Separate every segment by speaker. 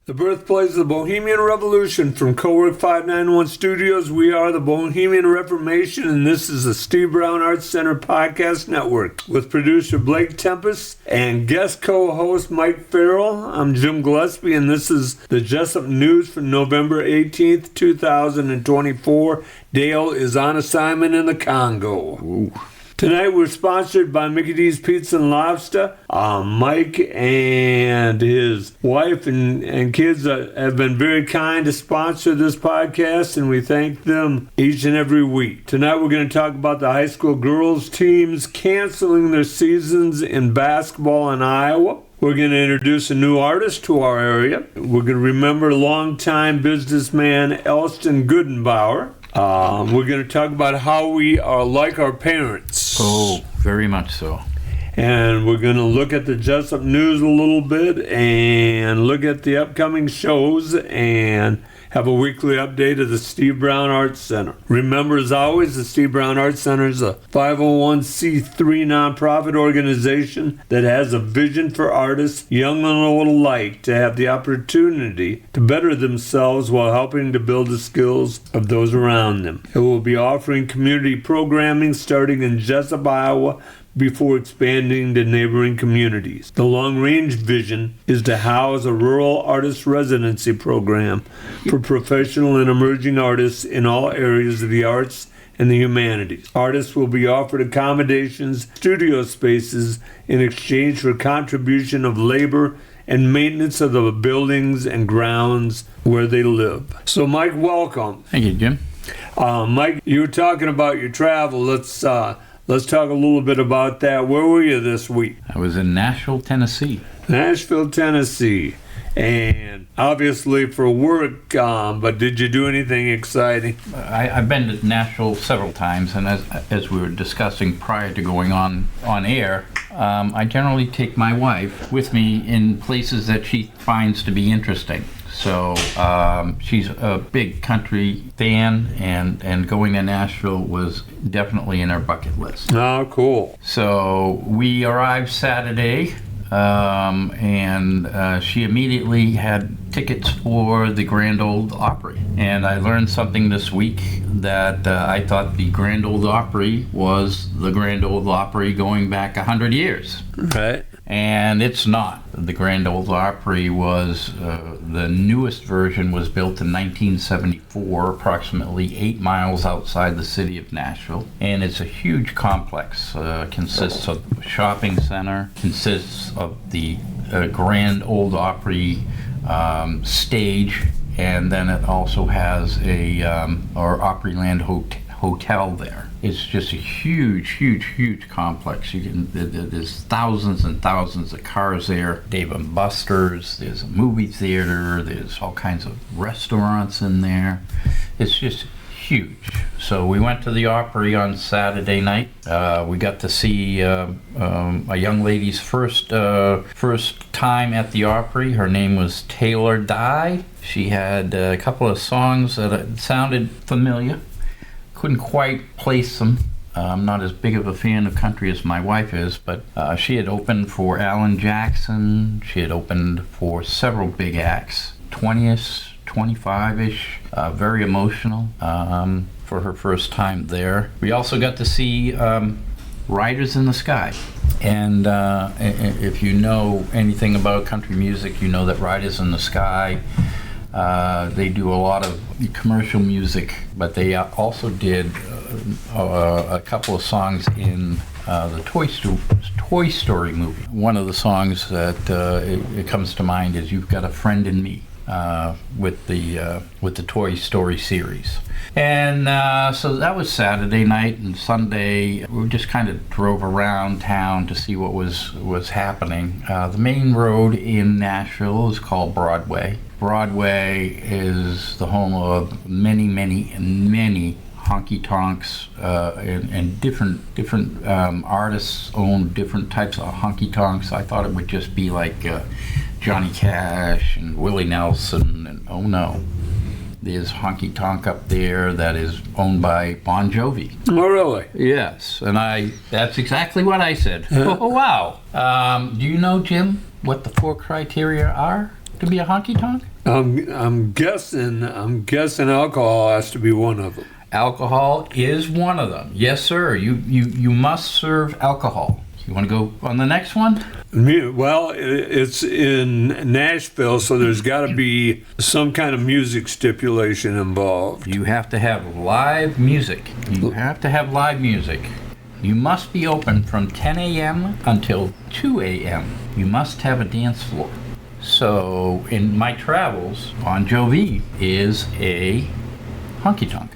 Speaker 1: The birthplace of the Bohemian Revolution from Cowork 591 Studios. We are the Bohemian Reformation, and this is the Steve Brown Arts Center Podcast Network with producer Blake Tempus and guest co-host Mike Farrell. I'm Jim Gillespie, and this is the Jesup News for November 18th, 2024. Dale is on assignment in the Congo.
Speaker 2: Ooh.
Speaker 1: Tonight we're sponsored by Mickey D's Pizza and Lobster. Mike and his wife and kids have been very kind to sponsor this podcast, and we thank them each and every week. Tonight we're going to talk about the high school girls teams canceling their seasons in basketball in Iowa. We're going to introduce a new artist to our area. We're going to remember longtime businessman Elston Goodenbauer. We're going to talk about how we are like our parents.
Speaker 2: Oh, very much so.
Speaker 1: And we're going to look at the Jesup News a little bit and look at the upcoming shows and have a weekly update of the Steve Brown Arts Center. Remember, as always, the Steve Brown Arts Center is a 501c3 nonprofit organization that has a vision for artists, young and old alike, to have the opportunity to better themselves while helping to build the skills of those around them. It will be offering community programming starting in Jesup, Iowa, before expanding to neighboring communities. The long-range vision is to house a rural artist residency program for professional and emerging artists in all areas of the arts and the humanities. Artists will be offered accommodations, studio spaces in exchange for contribution of labor and maintenance of the buildings and grounds where they live. So, Mike, welcome.
Speaker 2: Thank you, Jim.
Speaker 1: Mike, you were talking about your travel. Let's talk a little bit about that. Where were you this week?
Speaker 2: I was in Nashville, Tennessee.
Speaker 1: Nashville, Tennessee. And obviously for work, but did you do anything exciting?
Speaker 2: I've been to Nashville several times, and as we were discussing prior to going on air, I generally take my wife with me in places that she finds to be interesting. So she's a big country fan, and going to Nashville was definitely in our bucket list.
Speaker 1: Oh, cool.
Speaker 2: So we arrived Saturday, and she immediately had tickets for the Grand Ole Opry. And I learned something this week that I thought the Grand Ole Opry was the Grand Ole Opry going back 100 years.
Speaker 1: Right.
Speaker 2: And it's not. The Grand Ole Opry was, the newest version was built in 1974, approximately 8 miles outside the city of Nashville. And it's a huge complex. Consists of a shopping center, consists of the Grand Ole Opry stage, and then it also has our Opryland hotel there. It's just a huge complex. There's thousands and thousands of cars there. Dave & Buster's, there's a movie theater, there's all kinds of restaurants in there. It's just huge. So we went to the Opry on Saturday night. We got to see a young lady's first time at the Opry. Her name was Taylor Dye. She had a couple of songs that sounded familiar. Couldn't quite place them. I'm not as big of a fan of country as my wife is, but she had opened for Alan Jackson. She had opened for several big acts, 20-ish, 25-ish, very emotional for her first time there. We also got to see Riders in the Sky. And if you know anything about country music, you know that Riders in the Sky, they do a lot of commercial music, but they also did a couple of songs in the Toy Story movie. One of the songs that it comes to mind is "You've Got a Friend in Me" with the Toy Story series. And so that was Saturday night, and Sunday we just kind of drove around town to see what was happening. The main road in Nashville is called Broadway. Broadway is the home of many honky-tonks, and different artists own different types of honky-tonks. I thought it would just be like Johnny Cash and Willie Nelson, and oh no. There's honky-tonk up there that is owned by Bon Jovi.
Speaker 1: Oh, really?
Speaker 2: Yes, and that's exactly what I said. Oh, wow. Do you know, Jim, what the 4 criteria are to be a honky-tonk?
Speaker 1: I'm guessing alcohol has to be one of them.
Speaker 2: Alcohol is one of them. Yes, sir. You must serve alcohol. You want to go on the next one?
Speaker 1: Well, it's in Nashville, so there's got to be some kind of music stipulation involved.
Speaker 2: You have to have live music. You have to have live music. You must be open from 10 a.m. until 2 a.m. You must have a dance floor. So in my travels, Bon Jovi is a honky-tonk.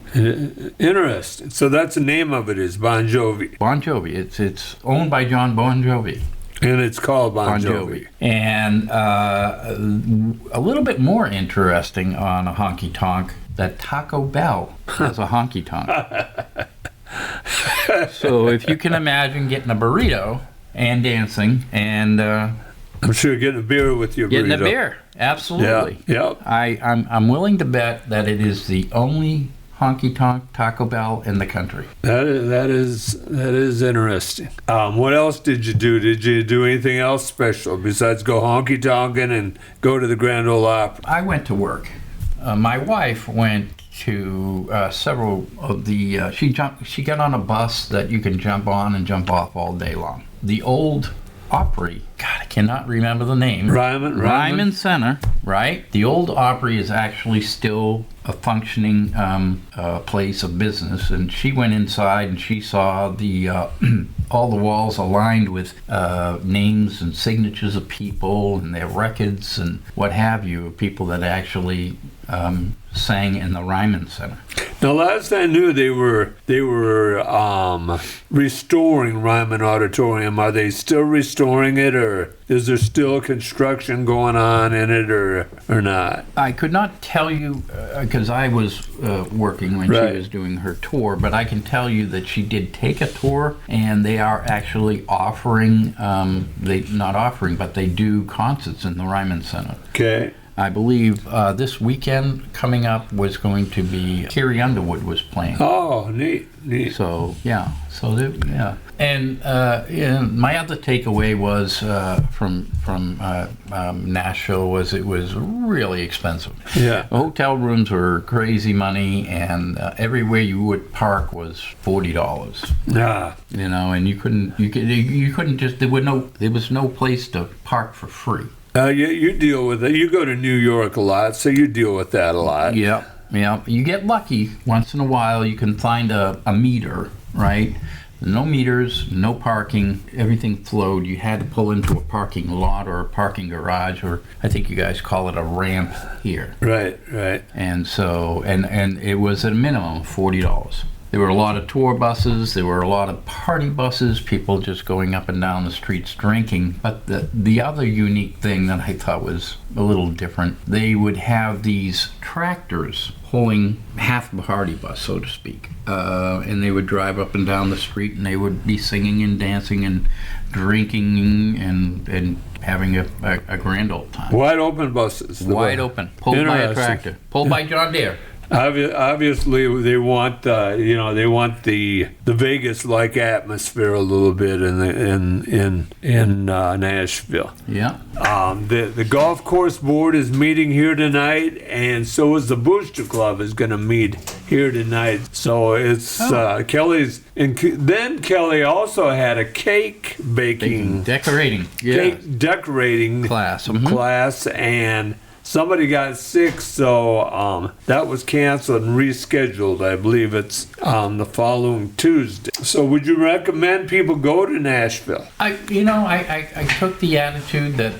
Speaker 1: Interesting. So that's the name of it, is Bon Jovi.
Speaker 2: Bon Jovi. It's owned by John Bon Jovi.
Speaker 1: And it's called Bon Jovi.
Speaker 2: And a little bit more interesting on a honky-tonk, that Taco Bell has a honky-tonk. So if you can imagine getting a burrito and dancing and...
Speaker 1: I'm sure getting a beer with your burrito.
Speaker 2: Getting a beer, absolutely.
Speaker 1: Yeah.
Speaker 2: I'm willing to bet that it is the only honky-tonk Taco Bell in the country.
Speaker 1: That is interesting. What else did you do? Did you do anything else special besides go honky-tonking and go to the Grand Ole Opry?
Speaker 2: I went to work. My wife went to several of the. She got on a bus that you can jump on and jump off all day long. The old Opry. God, I cannot remember the name. Ryman Center, right? The old Opry is actually still a functioning place of business, and she went inside and she saw the all the walls aligned with names and signatures of people and their records and what have you, people that actually sang in the Ryman Center.
Speaker 1: Now, last I knew, they were restoring Ryman Auditorium. Are they still restoring it, or is there still construction going on in it, or not?
Speaker 2: I could not tell you because I was working when
Speaker 1: Right.
Speaker 2: she was doing her tour, but I can tell you that she did take a tour, and they are actually offering. But they do concerts in the Ryman Center.
Speaker 1: Okay.
Speaker 2: I believe this weekend coming up was going to be Carrie Underwood was playing.
Speaker 1: Oh, neat.
Speaker 2: So yeah, and my other takeaway was from Nashville was it was really expensive.
Speaker 1: Yeah.
Speaker 2: The hotel rooms were crazy money, and everywhere you would park was $40.
Speaker 1: Ah.
Speaker 2: You know, and you couldn't just there was no place to park for free.
Speaker 1: You deal with it. You go to New York a lot, so you deal with that a lot.
Speaker 2: Yeah. You get lucky once in a while. You can find a meter, right? No meters, no parking. Everything flowed. You had to pull into a parking lot or a parking garage, or I think you guys call it a ramp here.
Speaker 1: Right.
Speaker 2: And so, and it was at a minimum of $40. There were a lot of tour buses. There were a lot of party buses, people just going up and down the streets drinking. But the other unique thing that I thought was a little different, they would have these tractors pulling half a party bus, so to speak. And they would drive up and down the street, and they would be singing and dancing and drinking and having a grand old time.
Speaker 1: Wide open buses.
Speaker 2: Wide open, pulled by a tractor, pulled by John Deere.
Speaker 1: Obviously, they want the Vegas-like atmosphere a little bit in Nashville.
Speaker 2: Yeah.
Speaker 1: The golf course board is meeting here tonight, and so is the Booster Club is going to meet here tonight. So it's Kelly's, and then Kelly also had a cake baking,
Speaker 2: decorating,
Speaker 1: cake decorating
Speaker 2: class,
Speaker 1: and somebody got sick, so that was canceled and rescheduled. I believe it's the following Tuesday. So would you recommend people go to Nashville?
Speaker 2: I took the attitude that,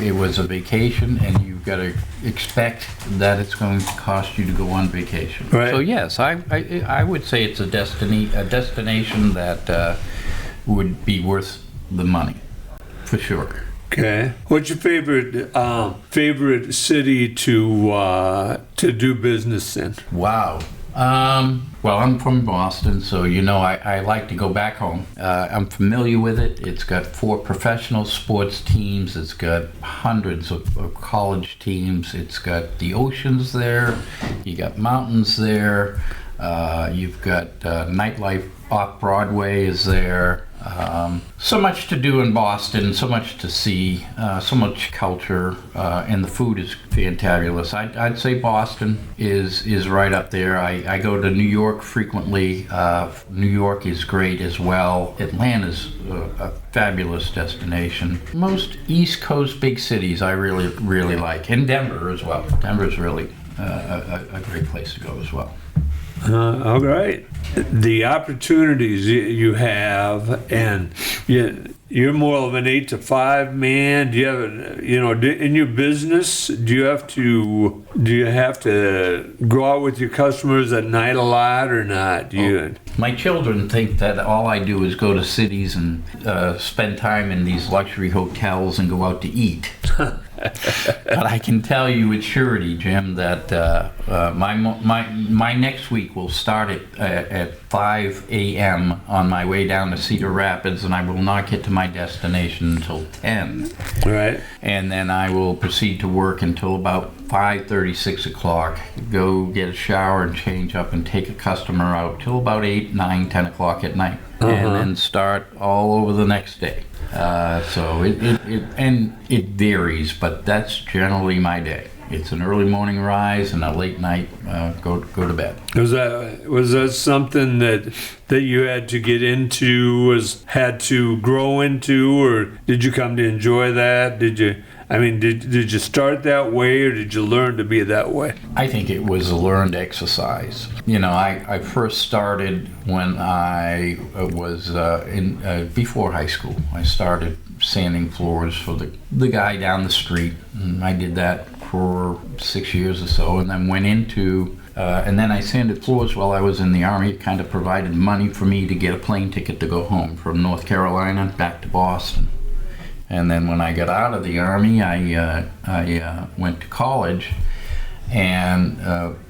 Speaker 2: it was a vacation, and you've got to expect that it's going to cost you to go on vacation.
Speaker 1: Right.
Speaker 2: So yes, I would say it's a destination that would be worth the money, for sure.
Speaker 1: Okay. What's your favorite city to do business in?
Speaker 2: Wow. Well, I'm from Boston, so I like to go back home. I'm familiar with it. It's got 4 professional sports teams. It's got hundreds of college teams. It's got the oceans there. You got mountains there. You've got nightlife off Broadway is there. So much to do in Boston, so much to see, so much culture, and the food is fantabulous. I'd say Boston is right up there. I go to New York frequently. New York is great as well. Atlanta's a fabulous destination. Most East Coast big cities I really like, and Denver as well. Denver's really a great place to go as well.
Speaker 1: All right. The opportunities you have, and you're more of an 8 to 5 man. Do you have, in your business, do you have to go out with your customers at night a lot or not?
Speaker 2: My children think that all I do is go to cities and spend time in these luxury hotels and go out to eat. But I can tell you with surety, Jim, that my next week will start at 5 a.m. on my way down to Cedar Rapids, and I will not get to my destination until 10.
Speaker 1: Right.
Speaker 2: And then I will proceed to work until about 5:30, 6 o'clock, go get a shower and change up and take a customer out till about 8, 9, 10 o'clock at night, and then start all over the next day. So it varies, but that's generally my day. It's an early morning rise and a late night go to bed. Was
Speaker 1: that something that you had to get into, had to grow into, or did you come to enjoy that? Did you start that way, or did you learn to be that way?
Speaker 2: I think it was a learned exercise. I first started when I was before high school. I started sanding floors for the guy down the street, and I did that for 6 years or so, and then went into and then I sanded floors while I was in the Army. It kind of provided money for me to get a plane ticket to go home from North Carolina back to Boston. And then when I got out of the Army, I went to college, and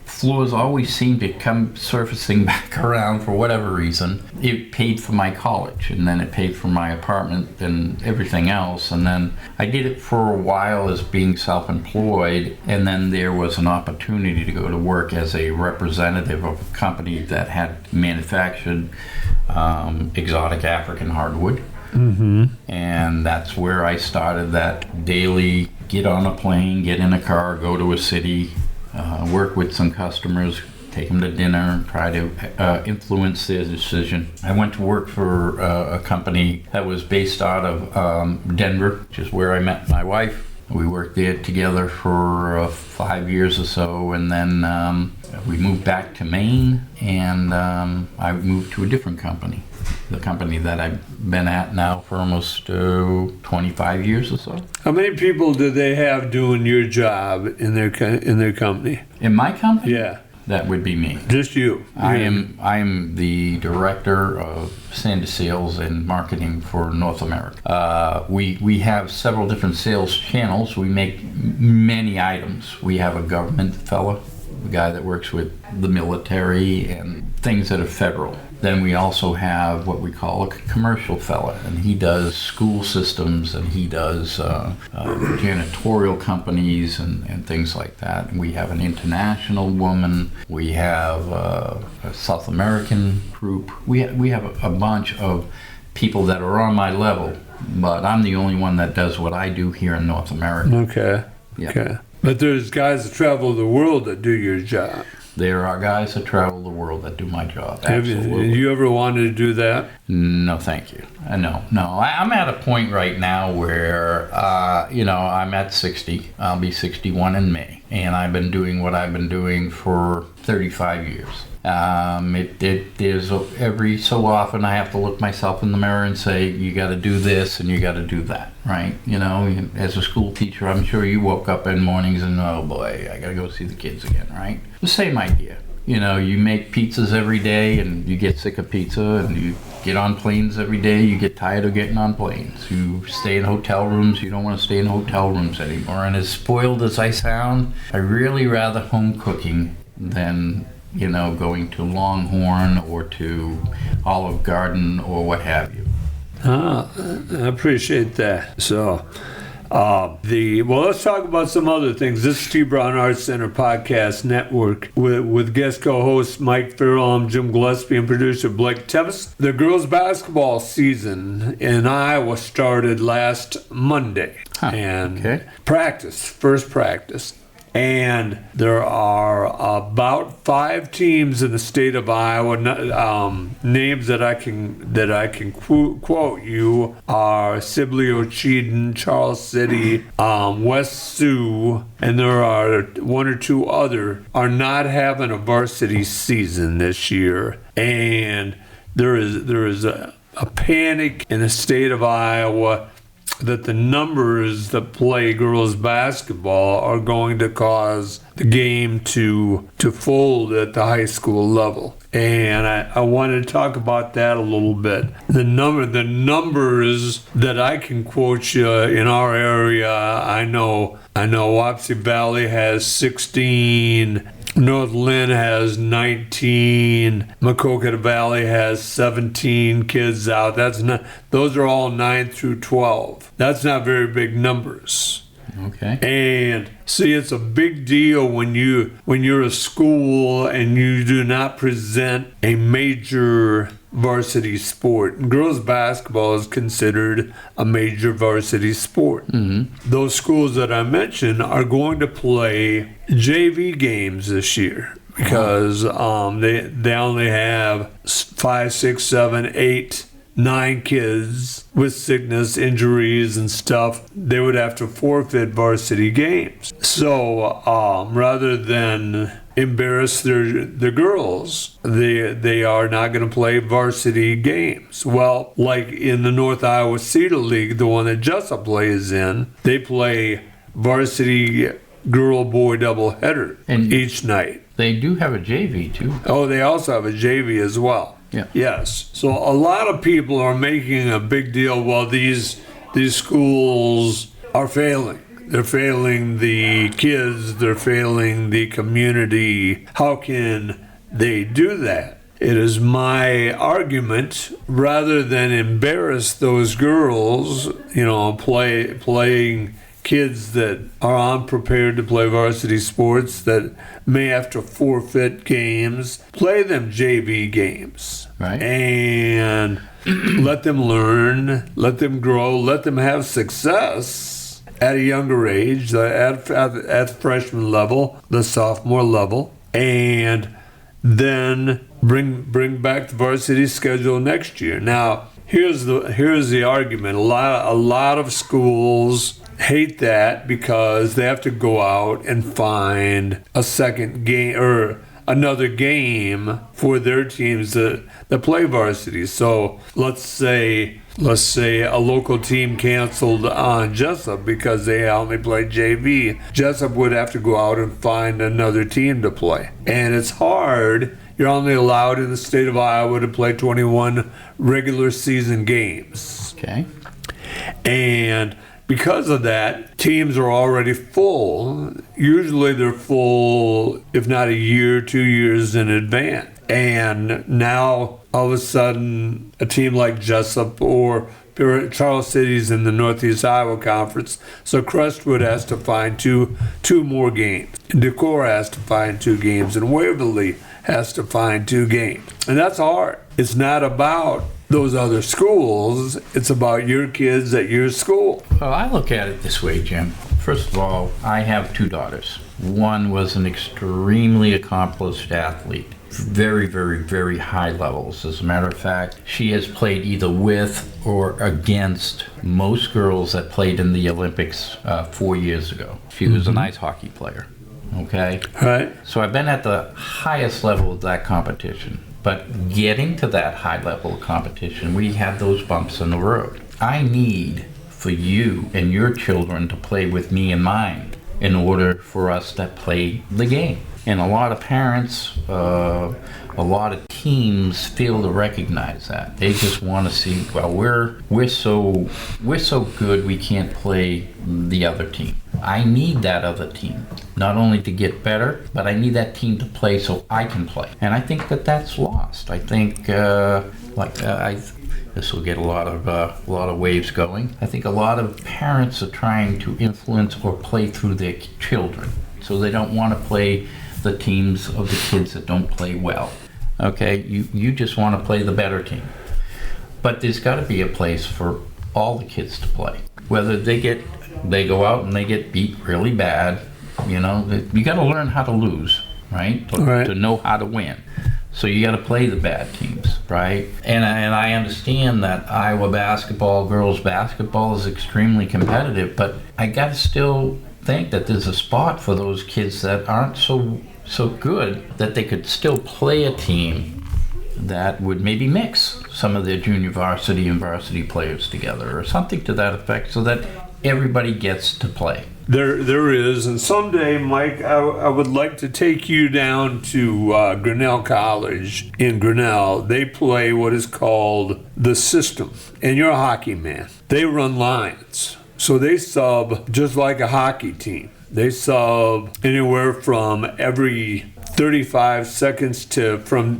Speaker 2: floors always seemed to come surfacing back around for whatever reason. It paid for my college, and then it paid for my apartment and everything else. And then I did it for a while as being self-employed, and then there was an opportunity to go to work as a representative of a company that had manufactured exotic African hardwood. Mm-hmm. And that's where I started that daily get on a plane, get in a car, go to a city, work with some customers, take them to dinner, and try to influence their decision. I went to work for a company that was based out of Denver, which is where I met my wife. We worked there together for 5 years or so, and then we moved back to Maine, and I moved to a different company. The company that I've been at now for almost 25 years or so.
Speaker 1: How many people do they have doing your job in their company?
Speaker 2: In my company?
Speaker 1: Yeah.
Speaker 2: That would be me.
Speaker 1: Just you?
Speaker 2: I am the director of Sand sales and marketing for North America. We have several different sales channels. We make many items. We have a government fella, a guy that works with the military and things that are federal. Then we also have what we call a commercial fella, and he does school systems, and he does janitorial companies and things like that. And we have an international woman. We have a South American group. We have a bunch of people that are on my level, but I'm the only one that does what I do here in North America.
Speaker 1: Okay. Yeah. Okay. But there's guys that travel the world that do your job.
Speaker 2: There are guys that travel the world that do my job. Absolutely.
Speaker 1: Have you ever wanted to do that?
Speaker 2: No, thank you. No. I'm at a point right now where, I'm at 60. I'll be 61 in May. And I've been doing what I've been doing for 35 years. There's every so often I have to look myself in the mirror and say, you got to do this and you got to do that, right? As a school teacher, I'm sure you woke up in mornings and, oh boy, I got to go see the kids again, right? The same idea. You make pizzas every day and you get sick of pizza, and you get on planes every day, you get tired of getting on planes. You stay in hotel rooms, you don't want to stay in hotel rooms anymore. And as spoiled as I sound, I really rather home cooking than going to Longhorn or to Olive Garden or what have you.
Speaker 1: I appreciate that. So, Let's talk about some other things. This is Steve Brown Arts Center Podcast Network with guest co-host Mike Farrell. I'm Jim Gillespie and producer Blake Tempus. The girls basketball season in Iowa started last Monday. And first practice. And there are about 5 teams in the state of Iowa. Names that I can quote you are Sibley, Ocheyedan, Charles City, West Sioux, and there are 1 or 2 other are not having a varsity season this year. And there is a panic in the state of Iowa that the numbers that play girls basketball are going to cause the game to fold at the high school level. And I want to talk about that a little bit. The numbers that I can quote you in our area, I know Wapsie Valley has 16, North Lynn has 19, Maquoketa Valley has 17 kids out. Those are all 9 through 12. That's not very big numbers.
Speaker 2: Okay.
Speaker 1: And see, it's a big deal when you're a school and you do not present a major varsity sport. And girls basketball is considered a major varsity sport. Mm-hmm. Those schools that I mentioned are going to play JV games this year because they only have 5, 6, 7, 8, 9 kids with sickness, injuries, and stuff. They would have to forfeit varsity games. So rather than embarrass the girls, they are not going to play varsity games. Well, like in the North Iowa Cedar League, the one that Jesup plays in, they play varsity girl-boy doubleheader each night.
Speaker 2: They do have a JV too.
Speaker 1: Oh, they also have a JV as well.
Speaker 2: Yeah.
Speaker 1: Yes. So a lot of people are making a big deal. Well, these schools are failing. They're failing the kids. They're failing the community. How can they do that? It is my argument, rather than embarrass those girls, playing kids that are unprepared to play varsity sports that may have to forfeit games, play them JV games.
Speaker 2: Right.
Speaker 1: And let them learn, let them grow, let them have success at a younger age, at the freshman level, the sophomore level, and then bring back the varsity schedule next year. Now, here's the argument. A lot of schools hate that because they have to go out and find a second game or another game for their teams that play varsity. So let's say a local team canceled on Jesup because they only play JV. Jesup would have to go out and find another team to play. And it's hard. You're only allowed in the state of Iowa to play 21 regular season games.
Speaker 2: Okay.
Speaker 1: And because of that, teams are already full. Usually they're full, if not a year, 2 years in advance. And now, all of a sudden, a team like Jesup or Charles City's in the Northeast Iowa Conference, so Crestwood has to find two more games. And Decorah has to find 2 games. And Waverly has to find 2 games. And that's hard. It's not about those other schools, it's about your kids at your school.
Speaker 2: Well, I look at it this way, Jim. First of all, I have 2 daughters. One was an extremely accomplished athlete, very, very, very high levels. As a matter of fact, she has played either with or against most girls that played in the Olympics 4 years ago. She was an ice hockey player, okay?
Speaker 1: Right.
Speaker 2: So I've been at the highest level of that competition. But getting to that high level of competition, we have those bumps in the road. I need for you and your children to play with me and mine in order for us to play the game. And a lot of parents, a lot of teams fail to recognize that. They just want to see, well, we're so good we can't play the other team. I need that other team, not only to get better, but I need that team to play so I can play. And I think that that's lost. I think, as This will get a lot of waves going. I think a lot of parents are trying to influence or play through their children, so they don't want to play the teams of the kids that don't play well. Okay, you just want to play the better team. But there's got to be a place for all the kids to play. Whether they go out and they get beat really bad, you got to learn how to lose, right? To know how to win. So you got to play the bad teams, right? And I understand that Iowa basketball, girls basketball is extremely competitive, but I got to still think that there's a spot for those kids that aren't so good that they could still play a team that would maybe mix some of their junior varsity and varsity players together or something to that effect so that everybody gets to play.
Speaker 1: There is, and someday, Mike, I would like to take you down to Grinnell College in Grinnell. They play what is called the system, and you're a hockey man. They run lines, so they sub just like a hockey team. They sub anywhere from every 35 seconds to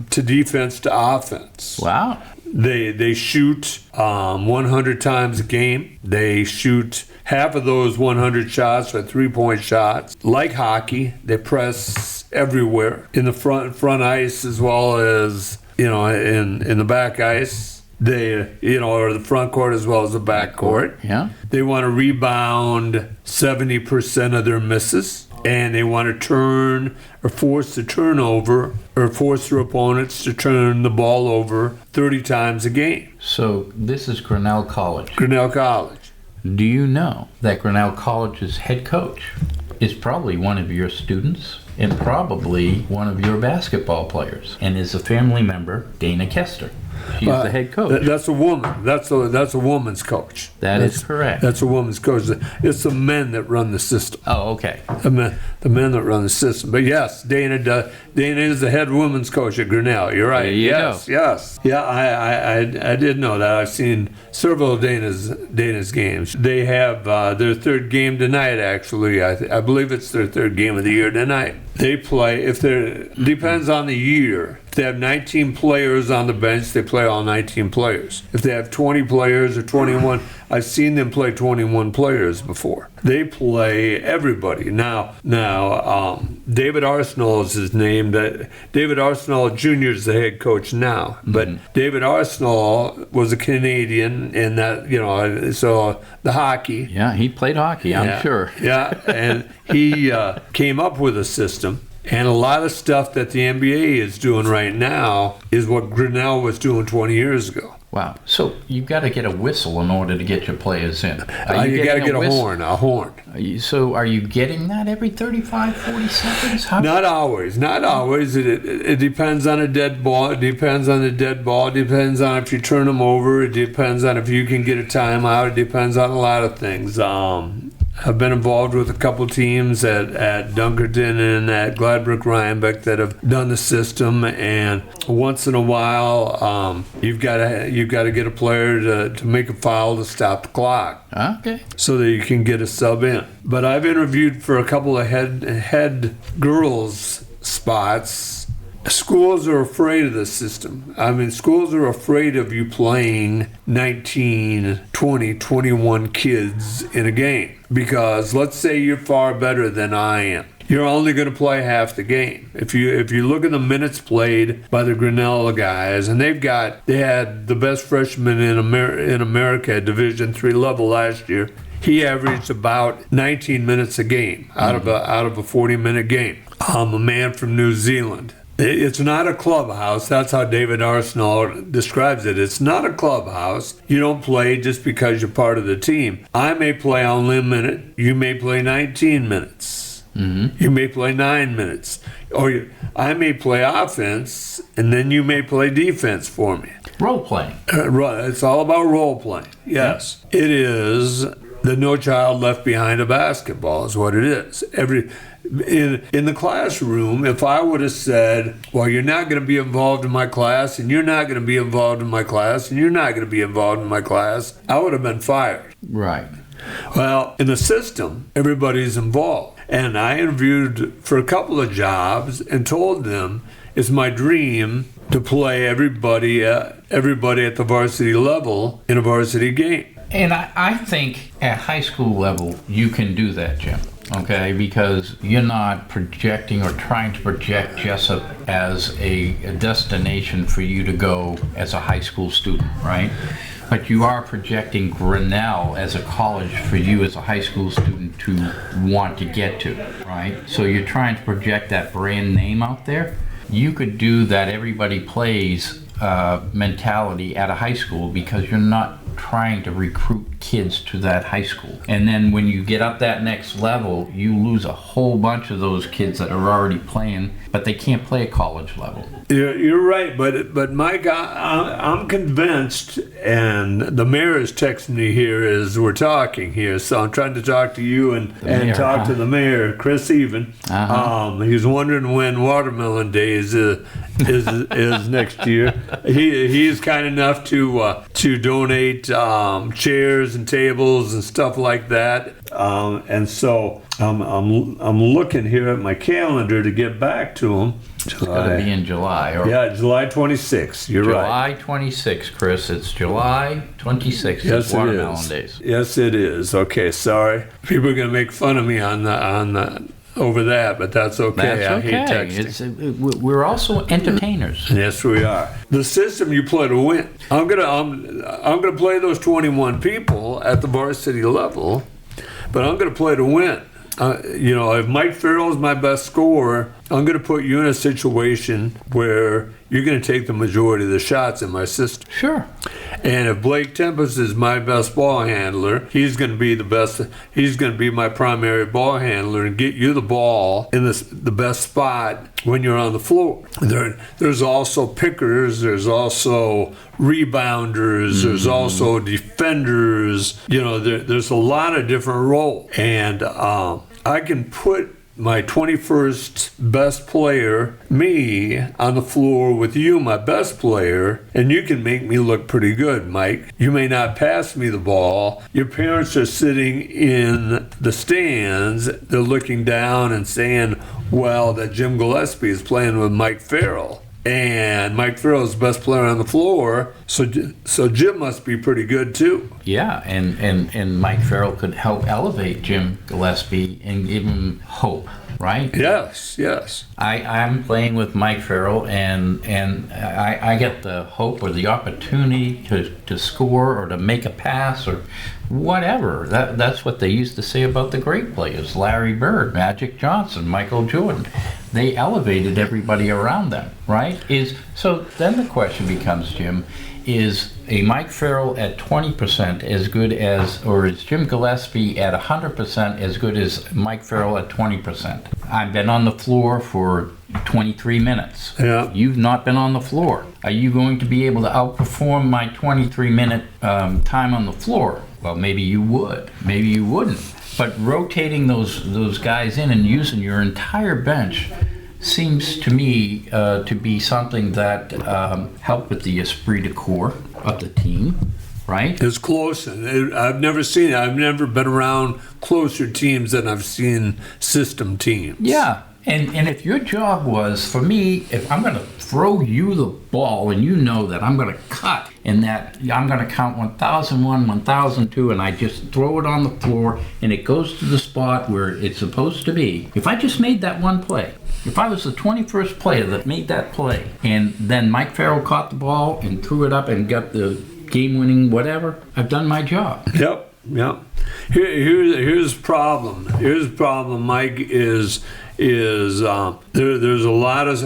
Speaker 1: defense to offense.
Speaker 2: Wow.
Speaker 1: They shoot 100 times a game. They shoot half of those 100 shots are 3-point shots. Like hockey, they press everywhere in the front ice as well as in the back ice. They or the front court as well as the back court.
Speaker 2: Yeah.
Speaker 1: They want to rebound 70% of their misses. And they want to turn or force the turnover or force their opponents to turn the ball over 30 times a game.
Speaker 2: So this is Grinnell College.
Speaker 1: Grinnell College.
Speaker 2: Do you know that Grinnell College's head coach is probably one of your students and probably one of your basketball players and is a family member, Dana Kester? She's the head coach.
Speaker 1: That's a woman. That's a woman's coach.
Speaker 2: That's correct.
Speaker 1: That's a woman's coach. It's the men that run the system.
Speaker 2: Oh, okay.
Speaker 1: The men that run the system. But yes, Dana is the head women's coach at Grinnell. You're right.
Speaker 2: There you go.
Speaker 1: Yes. Yeah, I did know that. I've seen several of Dana's games. They have their third game tonight. Actually, I believe it's their third game of the year tonight. They play depends on the year. If they have 19 players on the bench, they play all 19 players. If they have 20 players or 21, I've seen them play 21 players before. They play everybody. Now, David Arsenal is his name. David Arsenal Jr. is the head coach now. But David Arsenal was a Canadian in that, so the hockey.
Speaker 2: Yeah, he played hockey, I'm sure.
Speaker 1: Yeah, and he came up with a system. And a lot of stuff that the NBA is doing right now is what Grinnell was doing 20 years ago.
Speaker 2: Wow. So you've got to get a whistle in order to get your players in.
Speaker 1: You got to get a horn.
Speaker 2: So are you getting that every 35, 40 seconds?
Speaker 1: Not always. It depends on a dead ball. It depends on if you turn them over. It depends on if you can get a timeout. It depends on a lot of things. I've been involved with a couple teams at Dunkerton and at Gladbrook Rhinebeck that have done the system, and once in a while you've got to get a player to make a foul to stop the clock.
Speaker 2: Okay.
Speaker 1: So that you can get a sub in. But I've interviewed for a couple of head girls spots. Schools are afraid of the system. I mean, schools are afraid of you playing 19, 20, 21 kids in a game. Because let's say you're far better than I am. You're only going to play half the game. If you look at the minutes played by the Grinnell guys, and they had the best freshman in America at Division III level last year. He averaged about 19 minutes a game out of a 40-minute game. A man from New Zealand. It's not a clubhouse. That's how David Arsenal describes it. It's not a clubhouse. You don't play just because you're part of the team. I may play only a minute. You may play 19 minutes. Mm-hmm. You may play 9 minutes. Or I may play offense, and then you may play defense for me.
Speaker 2: Role playing.
Speaker 1: It's all about role playing. Yes. Mm-hmm. It is the No Child Left Behind of basketball is what it is. In the classroom, if I would have said, well, you're not going to be involved in my class, and you're not going to be involved in my class, and you're not going to be involved in my class, I would have been fired.
Speaker 2: Right.
Speaker 1: Well, in the system, everybody's involved. And I interviewed for a couple of jobs and told them it's my dream to play everybody at the varsity level in a varsity game.
Speaker 2: And I think at high school level, you can do that, Jim. Okay, because you're not projecting or trying to project Jesup as a destination for you to go as a high school student, right? But you are projecting Grinnell as a college for you as a high school student to want to get to, right? So you're trying to project that brand name out there. You could do that everybody plays mentality at a high school because you're not trying to recruit kids to that high school. And then when you get up that next level, you lose a whole bunch of those kids that are already playing, but they can't play at college level.
Speaker 1: You're right, but Mike, I'm convinced, and the mayor is texting me here as we're talking here, so I'm trying to talk to you and talk to the mayor, Chris Even. He's wondering when Watermelon Days is next year. He's kind enough to donate chairs and tables and stuff like that, and so I'm looking here at my calendar to get back to him.
Speaker 2: It's going to be in July.
Speaker 1: Yeah, July 26th. You're right.
Speaker 2: July 26th, Chris. It's July 26th.
Speaker 1: Yes,
Speaker 2: it's Watermelon Days.
Speaker 1: Yes, it is. Okay, sorry. People are going to make fun of me on the over that, but that's okay.
Speaker 2: That's okay.
Speaker 1: I hate texting.
Speaker 2: We're also entertainers.
Speaker 1: Yes, we are. The system you play to win. I'm gonna play those 21 people at the varsity level, but I'm gonna play to win. If Mike Farrell is my best scorer, I'm going to put you in a situation where you're going to take the majority of the shots in my system.
Speaker 2: Sure.
Speaker 1: And if Blake Tempus is my best ball handler, he's going to be the best. He's going to be my primary ball handler and get you the ball in the best spot when you're on the floor. There's also pickers. There's also rebounders. There's also defenders. There's a lot of different roles, and I can put my 21st best player, me, on the floor with you, my best player, and you can make me look pretty good, Mike. You may not pass me the ball. Your parents are sitting in the stands. They're looking down and saying, well, that Jim Gillespie is playing with Mike Farrell. And Mike Farrell is the best player on the floor, so Jim must be pretty good too.
Speaker 2: Yeah, and Mike Farrell could help elevate Jim Gillespie and give him hope, right?
Speaker 1: Yes.
Speaker 2: I'm playing with Mike Farrell, and I get the hope or the opportunity to score or to make a pass or whatever. That's what they used to say about the great players: Larry Bird, Magic Johnson, Michael Jordan. They elevated everybody around them, right? So then the question becomes, Jim, is a Mike Farrell at 20% as good as, or is Jim Gillespie at 100% as good as Mike Farrell at 20%? I've been on the floor for 23 minutes.
Speaker 1: Yeah.
Speaker 2: You've not been on the floor. Are you going to be able to outperform my 23-minute time on the floor? Well, maybe you would. Maybe you wouldn't. But rotating those guys in and using your entire bench seems to me to be something that helped with the esprit de corps of the team, right?
Speaker 1: It's close. I've never seen it. I've never been around closer teams than I've seen system teams.
Speaker 2: Yeah. And if your job was, for me, if I'm going to throw you the ball and you know that I'm going to cut and that I'm going to count 1001, 1002, and I just throw it on the floor and it goes to the spot where it's supposed to be. If I just made that one play, if I was the 21st player that made that play, and then Mike Farrell caught the ball and threw it up and got the game-winning whatever, I've done my job.
Speaker 1: Yep. Here's the problem. Here's the problem, Mike, is there's a lot of,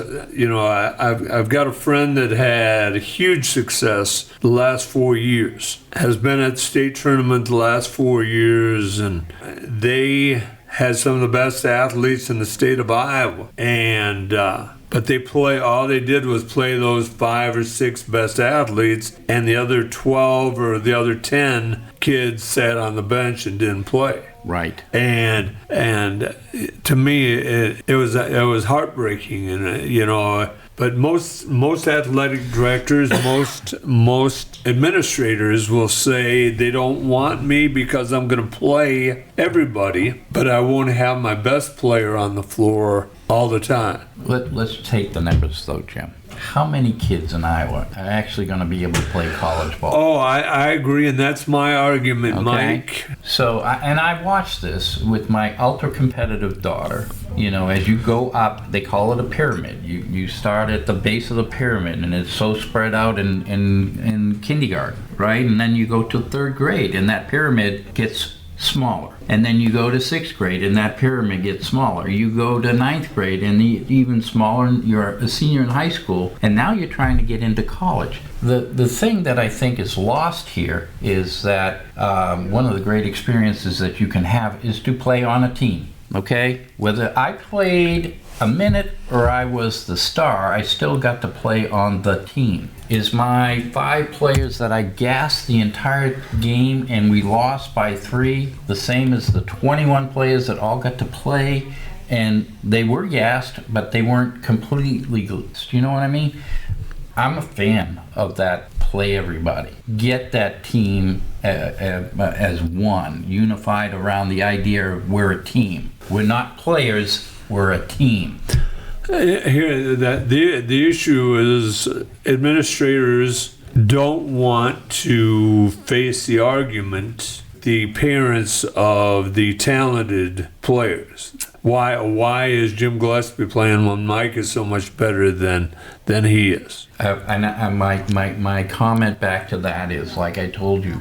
Speaker 1: I've got a friend that had huge success the last 4 years, has been at state tournament the last 4 years, and they had some of the best athletes in the state of Iowa, and but all they did was play those 5 or 6 best athletes, and the other 12 or the other 10 kids sat on the bench and didn't play.
Speaker 2: Right.
Speaker 1: And to me, it was heartbreaking, and but most athletic directors, most administrators will say they don't want me because I'm going to play everybody, but I won't have my best player on the floor all the time.
Speaker 2: Let's take the numbers though, Jim. how many kids in Iowa are actually going to be able to play college ball?
Speaker 1: Oh, I agree, and that's my argument,
Speaker 2: Okay.
Speaker 1: Mike.
Speaker 2: So, I watched this with my ultra-competitive daughter. You know, as you go up, they call it a pyramid. You start at the base of the pyramid, and it's so spread out in kindergarten, right? And then you go to third grade, and that pyramid gets smaller. And then you go to sixth grade, and that pyramid gets smaller. You go to ninth grade, and even smaller, and you're a senior in high school, and now you're trying to get into college. The thing that I think is lost here is that one of the great experiences that you can have is to play on a team. Okay, whether I played a minute or I was the star, I still got to play on the team. Is my 5 players that I gassed the entire game and we lost by 3 the same as the 21 players that all got to play and they were gassed, but they weren't completely gassed? You know what I mean? I'm a fan of that. Play everybody. Get that team as one, unified around the idea of we're a team. We're not players, we're a team.
Speaker 1: Here, the issue is administrators don't want to face the argument, the parents of the talented players. Why is Jim Gillespie playing when Mike is so much better than he is?
Speaker 2: And my comment back to that is, like I told you,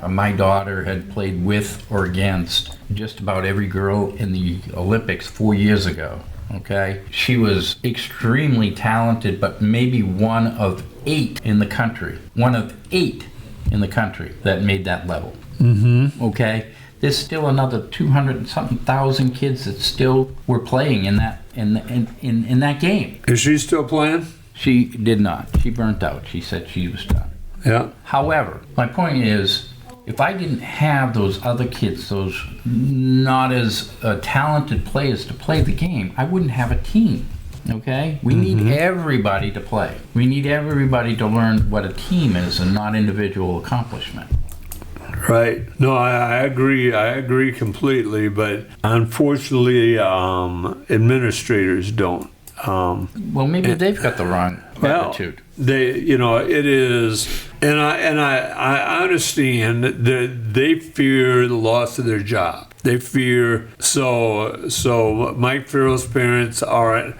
Speaker 2: my daughter had played with or against just about every girl in the Olympics 4 years ago. Okay, she was extremely talented, but maybe one of 8 in the country. One of 8 in the country that made that level.
Speaker 1: Mm-hmm.
Speaker 2: Okay. There's still another 200 and something thousand kids that still were playing in that game.
Speaker 1: Is she still playing?
Speaker 2: She did not. She burnt out. She said she was done.
Speaker 1: Yeah.
Speaker 2: However, my point is, if I didn't have those other kids, those not as talented players to play the game, I wouldn't have a team. Okay? We need everybody to play. We need everybody to learn what a team is and not individual accomplishment.
Speaker 1: Right. No, I agree. I agree completely. But unfortunately, administrators don't.
Speaker 2: Well, maybe they've got the wrong attitude.
Speaker 1: It is, and I understand that they fear the loss of their job. They fear so Mike Farrell's parents are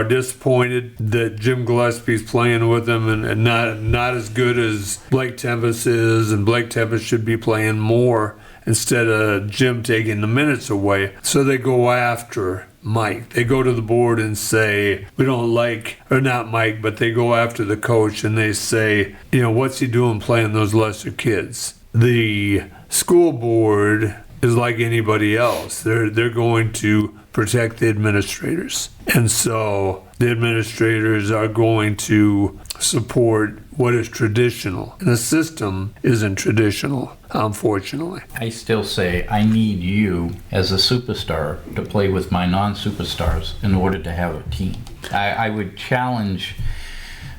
Speaker 1: disappointed that Jim Gillespie's playing with them and not as good as Blake Tempus is, and Blake Tempus should be playing more instead of Jim taking the minutes away. So they go after Mike. They go to the board and say, we don't like, or not Mike, but they go after the coach and they say, what's he doing playing those lesser kids? The school board is like anybody else. They're going to protect the administrators. And so the administrators are going to support what is traditional. And the system isn't traditional, unfortunately.
Speaker 2: I still say I need you as a superstar to play with my non-superstars in order to have a team. I would challenge,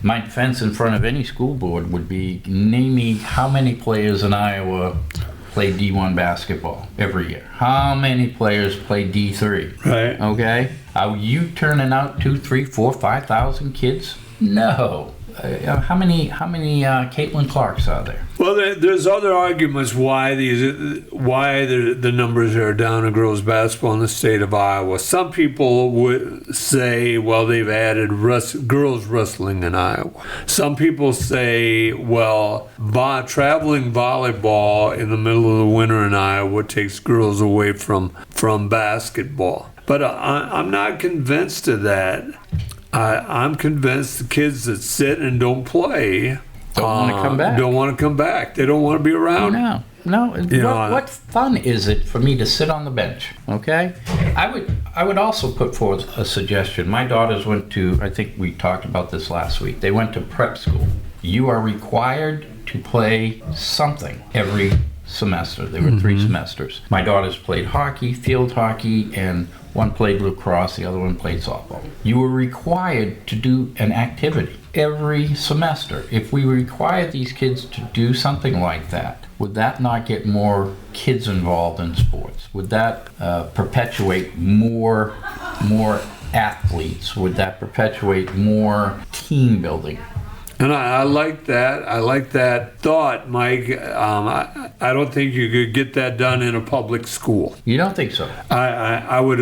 Speaker 2: my defense in front of any school board would be, name me how many players in Iowa play D1 basketball every year. How many players play D3?
Speaker 1: Right.
Speaker 2: Okay? Are you turning out 2, 3, 4, 5,000 kids? No. How many Caitlin Clarks are there?
Speaker 1: Well, there's other arguments why the numbers are down in girls basketball in the state of Iowa. Some people would say, well, they've added girls wrestling in Iowa. Some people say, well, traveling volleyball in the middle of the winter in Iowa takes girls away from basketball. But I'm not convinced of that. I'm convinced the kids that sit and don't play
Speaker 2: don't want to come back.
Speaker 1: Don't want to come back. They don't want to be around.
Speaker 2: No. What fun is it for me to sit on the bench? Okay, I would also put forth a suggestion. My daughters went to, I think we talked about this last week. They went to prep school. You are required to play something every semester. There were 3 semesters. My daughters played hockey, field hockey, and one played lacrosse, the other one played softball. You were required to do an activity every semester. If we required these kids to do something like that, would that not get more kids involved in sports? Would that perpetuate more athletes? Would that perpetuate more team building?
Speaker 1: And I like that. I like that thought, Mike. I don't think you could get that done in a public school.
Speaker 2: You don't think so?
Speaker 1: I would,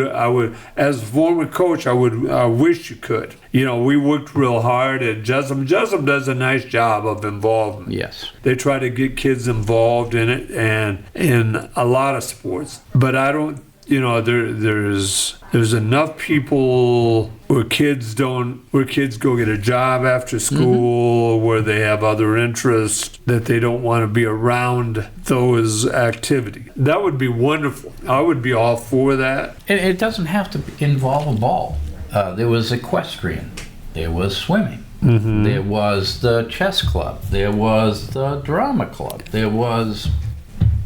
Speaker 1: as a former coach, I wish you could. You know, we worked real hard at Jesup. Jesup does a nice job of involvement.
Speaker 2: Yes.
Speaker 1: They try to get kids involved in it and in a lot of sports. But I don't, you know, there's enough people where kids go get a job after school, where they have other interests, that they don't want to be around those activities. That would be wonderful. I would be all for that.
Speaker 2: It doesn't have to involve a ball. There was equestrian. There was swimming. There was the chess club. There was the drama club. There was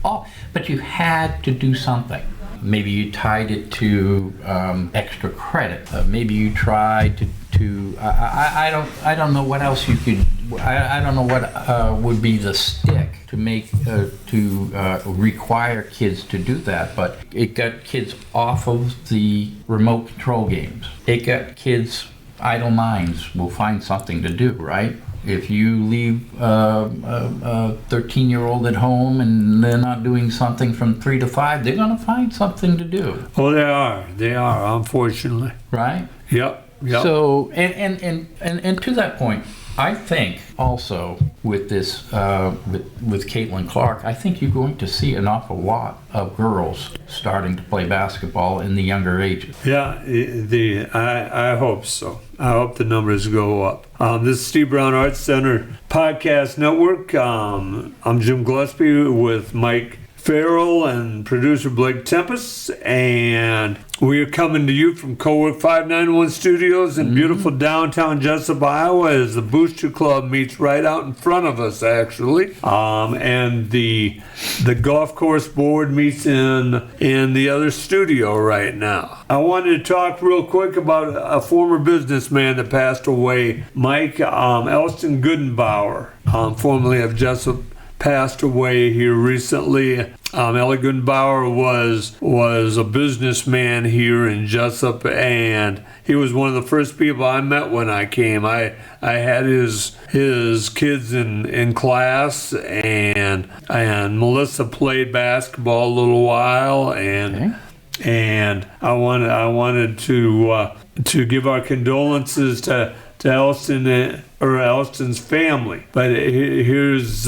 Speaker 2: all. But you had to do something. Maybe you tied it to extra credit. Maybe you tried to I don't know what else you could. I don't know what would be the stick to make to require kids to do that. But it got kids off of the remote control games. It got kids. Idle minds will find something to do, right? If you leave a 13-year-old at home and they're not doing something from 3 to 5, they're going to find something to do.
Speaker 1: Oh, they are, unfortunately.
Speaker 2: Right?
Speaker 1: Yep.
Speaker 2: So, and to that point, I think also with this, with Caitlin Clark, I think you're going to see an awful lot of girls starting to play basketball in the younger ages.
Speaker 1: Yeah, I hope so. I hope the numbers go up. This is Steve Brown Arts Center Podcast Network. I'm Jim Gillespie with Mike Farrell and producer Blake Tempus, and we are coming to you from Cowork 591 Studios in beautiful downtown Jesup, Iowa, as the Booster Club meets right out in front of us, actually. And the golf course board meets in the other studio right now. I wanted to talk real quick about a former businessman that passed away, Mike Elston Goodenbauer, formerly of Jesup, passed away here recently. Ellie Goodenbauer was a businessman here in Jesup, and he was one of the first people I met when I came. I had his kids in class, and Melissa played basketball a little while, and I wanted to give our condolences to Elston's family. But here's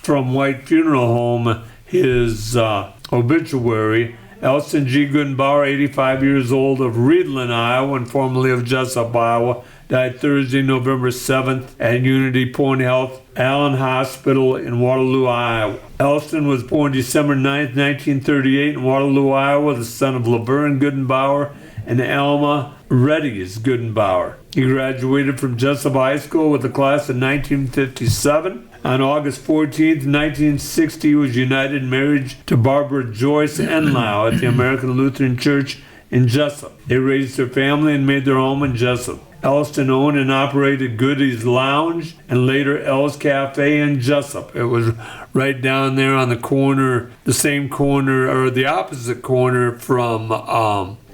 Speaker 1: from White Funeral Home his obituary. Elston G. Goodenbauer, 85 years old, of Reedland, Iowa, and formerly of Jesup, Iowa, died Thursday, November 7th at Unity Point Health Allen Hospital in Waterloo, Iowa. Elston was born December 9th, 1938 in Waterloo, Iowa, the son of Laverne Goodenbauer and Alma Reddies Goodenbauer. He graduated from Jesup High School with a class in 1957. On August 14th, 1960, he was united in marriage to Barbara Joyce Enlow at the American Lutheran Church in Jesup. They raised their family and made their home in Jesup. Elston owned and operated Goody's Lounge and later L's Cafe in Jesup. It was right down there on the corner, the same corner, or the opposite corner from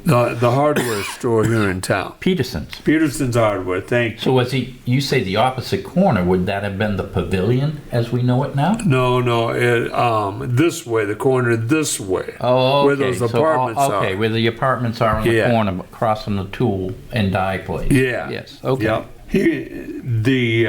Speaker 1: the hardware store here in town. Peterson's Hardware, thank you.
Speaker 2: So was you say the opposite corner, would that have been the pavilion as we know it now?
Speaker 1: No, this way, the corner this way.
Speaker 2: Oh, okay.
Speaker 1: Where those apartments are.
Speaker 2: Okay, where the apartments are on the corner across from the tool and die place.
Speaker 1: Yeah.
Speaker 2: Yes, okay.
Speaker 1: Yep. He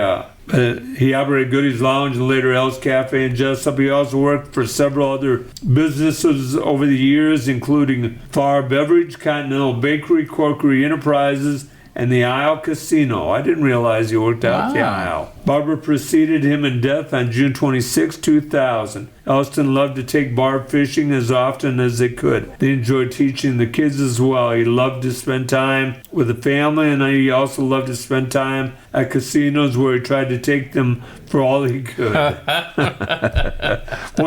Speaker 1: operated Goody's Lounge and later L's Cafe in Jesup. He also worked for several other businesses over the years, including Farr Beverage, Continental Bakery, Corkery Enterprises, and the Isle Casino. I didn't realize he worked out the Isle. Barbara preceded him in death on June 26, 2000. Elston loved to take barb fishing as often as they could. They enjoyed teaching the kids as well. He loved to spend time with the family, and he also loved to spend time at casinos where he tried to take them for all he could. One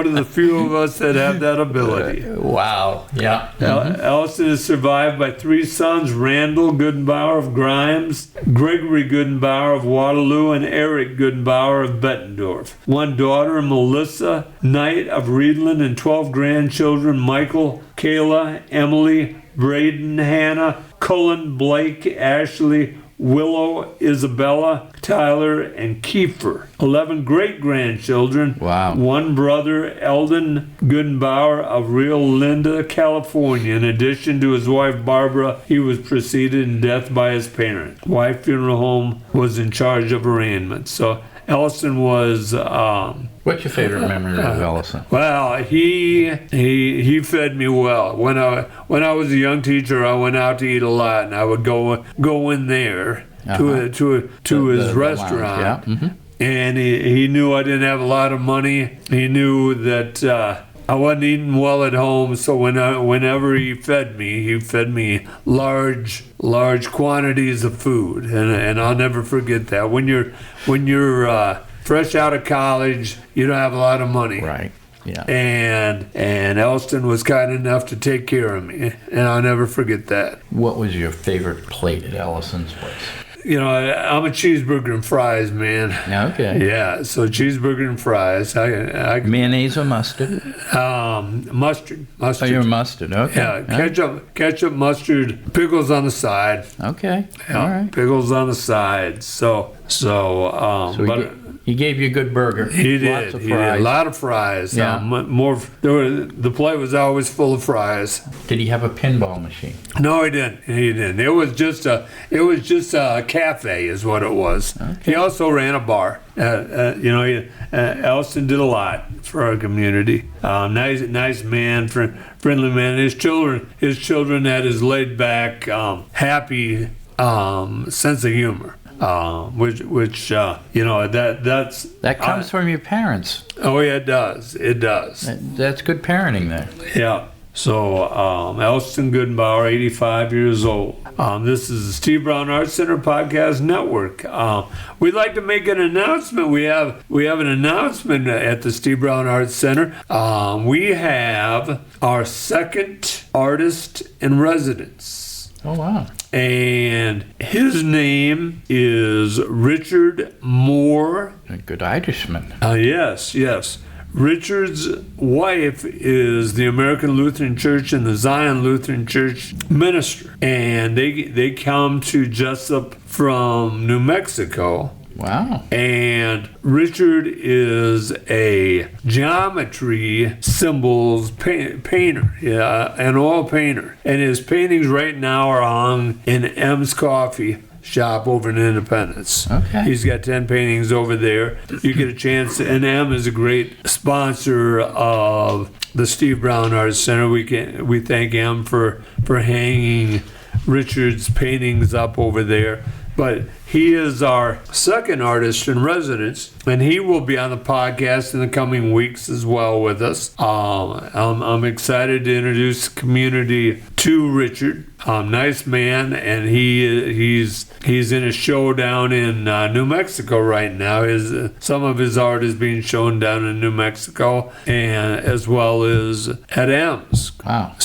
Speaker 1: of the few of us that have that ability.
Speaker 2: Wow, yeah.
Speaker 1: Elston is survived by 3 sons, Randall Goodenbauer of Grimes, Gregory Goodenbauer of Waterloo, and Eric Goodenbauer of Bettendorf. 1 daughter, Melissa Knight of Reedland, and 12 grandchildren, Michael, Kayla, Emily, Braden, Hannah, Cullen, Blake, Ashley, Willow, Isabella, Tyler, and Kiefer. 11 great-grandchildren.
Speaker 2: Wow.
Speaker 1: 1 brother, Eldon Goodenbauer of Rio Linda, California. In addition to his wife, Barbara, he was preceded in death by his parents. Wife Funeral Home was in charge of arraignment. So Ellison was...
Speaker 2: What's your favorite memory of Ellison?
Speaker 1: Well, he fed me well. When I was a young teacher, I went out to eat a lot, and I would go in there to his restaurant.
Speaker 2: Lounge, yeah. Mm-hmm.
Speaker 1: And he knew I didn't have a lot of money. He knew that I wasn't eating well at home. So whenever he fed me large quantities of food, and I'll never forget that. When you're fresh out of college, you don't have a lot of money.
Speaker 2: Right. Yeah.
Speaker 1: And Elston was kind enough to take care of me, and I'll never forget that.
Speaker 2: What was your favorite plate at Ellison's place?
Speaker 1: You know, I'm a cheeseburger and fries man.
Speaker 2: Okay.
Speaker 1: Yeah, so cheeseburger and fries. I
Speaker 2: Mayonnaise or mustard?
Speaker 1: Mustard.
Speaker 2: Oh, you're mustard. Okay.
Speaker 1: Yeah, ketchup, mustard, pickles on the side.
Speaker 2: Okay.
Speaker 1: Yeah,
Speaker 2: All right.
Speaker 1: pickles on the side. So
Speaker 2: he gave you a good burger.
Speaker 1: He did.
Speaker 2: Lots of
Speaker 1: He
Speaker 2: fries.
Speaker 1: did. A lot of fries.
Speaker 2: Yeah.
Speaker 1: The plate was always full of fries.
Speaker 2: Did he have a pinball machine?
Speaker 1: No, he didn't. It was just a cafe, is what it was.
Speaker 2: Okay.
Speaker 1: He also ran a bar. Ellison did a lot for our community. Nice man, friendly man. His children had his laid back, happy sense of humor. That
Speaker 2: comes from your parents.
Speaker 1: Oh yeah, it does.
Speaker 2: That's good parenting there.
Speaker 1: Yeah. So Elston Goodenbauer, 85 years old. This is the Steve Brown Arts Center Podcast Network. We'd like to make an announcement. We have an announcement at the Steve Brown Arts Center. We have our second artist in residence.
Speaker 2: Oh, wow.
Speaker 1: And his name is Richard Moore.
Speaker 2: A good Irishman.
Speaker 1: Yes. Richard's wife is the American Lutheran Church and the Zion Lutheran Church minister. And they come to Jesup from New Mexico.
Speaker 2: Wow.
Speaker 1: And Richard is a geometry symbols painter, an oil painter. And his paintings right now are hung in M's Coffee shop over in Independence.
Speaker 2: Okay.
Speaker 1: He's got 10 paintings over there. You get a chance, and M is a great sponsor of the Steve Brown Arts Center. We thank M for hanging Richard's paintings up over there. But he is our second artist in residence, and he will be on the podcast in the coming weeks as well with us. I'm excited to introduce the community to Richard. Nice man, and he's in a show down in New Mexico right now. Some of his art is being shown down in New Mexico, and as well as at M's.
Speaker 2: Wow.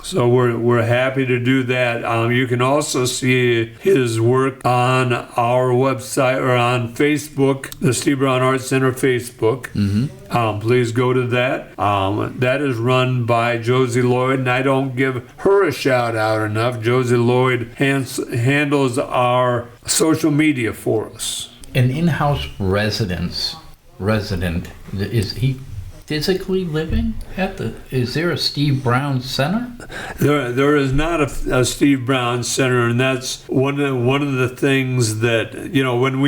Speaker 1: So we're happy to do that. You can also see his work on our website or on Facebook, the Steve Brown Arts Center Facebook. Mm-hmm. Please go to that. That is run by Josie Lloyd, and I don't give her a shout out enough. Josie Lloyd handles our social media for us.
Speaker 2: An in-house resident, is he physically living is there a Steve Brown Center?
Speaker 1: There is not a Steve Brown Center, and that's one of the things that, when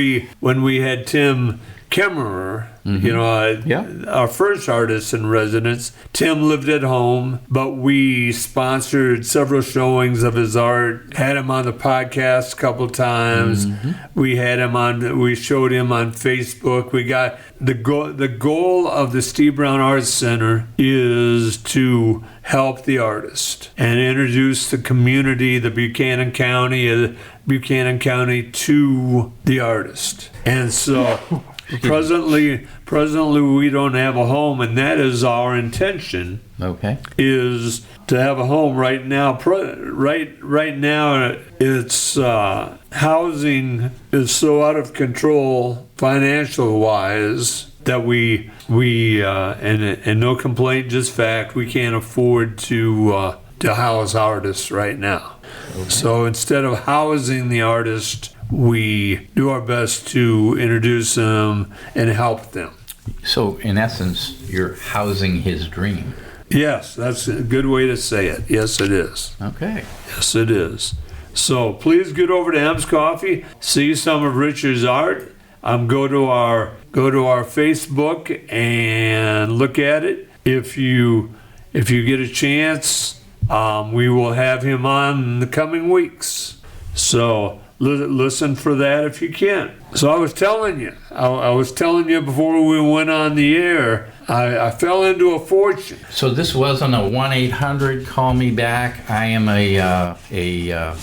Speaker 1: we had Tim Kemmerer,
Speaker 2: Mm-hmm.
Speaker 1: Our first artist in residence, Tim lived at home, but we sponsored several showings of his art, had him on the podcast a couple times. Mm-hmm. We showed him on Facebook. We got the goal of the Steve Brown Arts Center is to help the artist and introduce the community, the Buchanan County, to the artist. And so presently we don't have a home, and that is our intention.
Speaker 2: Okay.
Speaker 1: Is to have a home right now. Right now, it's housing is so out of control financial wise that we and no complaint, just fact, we can't afford to to house artists right now. Okay. So instead of housing the artist, we do our best to introduce them and help them.
Speaker 2: So in essence, you're housing his dream.
Speaker 1: Yes, that's a good way to say it. Yes, it is.
Speaker 2: Okay.
Speaker 1: Yes, it is. So please get over to M's Coffee, see some of Richard's art. Go to our Facebook and look at it. If you get a chance, we will have him on in the coming weeks. So listen for that if you can. So I was telling you before we went on the air, I fell into a fortune.
Speaker 2: So this wasn't a 1-800 call me back. I am a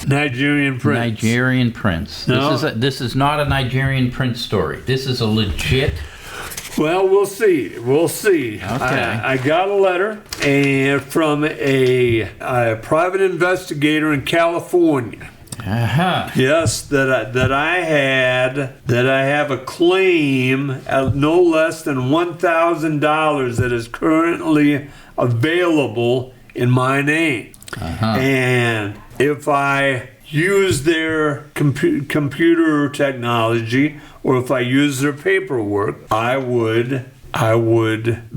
Speaker 1: Nigerian prince.
Speaker 2: Nigerian prince.
Speaker 1: No.
Speaker 2: This is not a Nigerian prince story. This is a legit.
Speaker 1: Well, we'll see. Okay. I got a letter from a private investigator in California.
Speaker 2: Uh-huh.
Speaker 1: Yes, that I have a claim at no less than $1,000 that is currently available in my name.
Speaker 2: Uh-huh.
Speaker 1: And if I use their computer technology or if I use their paperwork, I would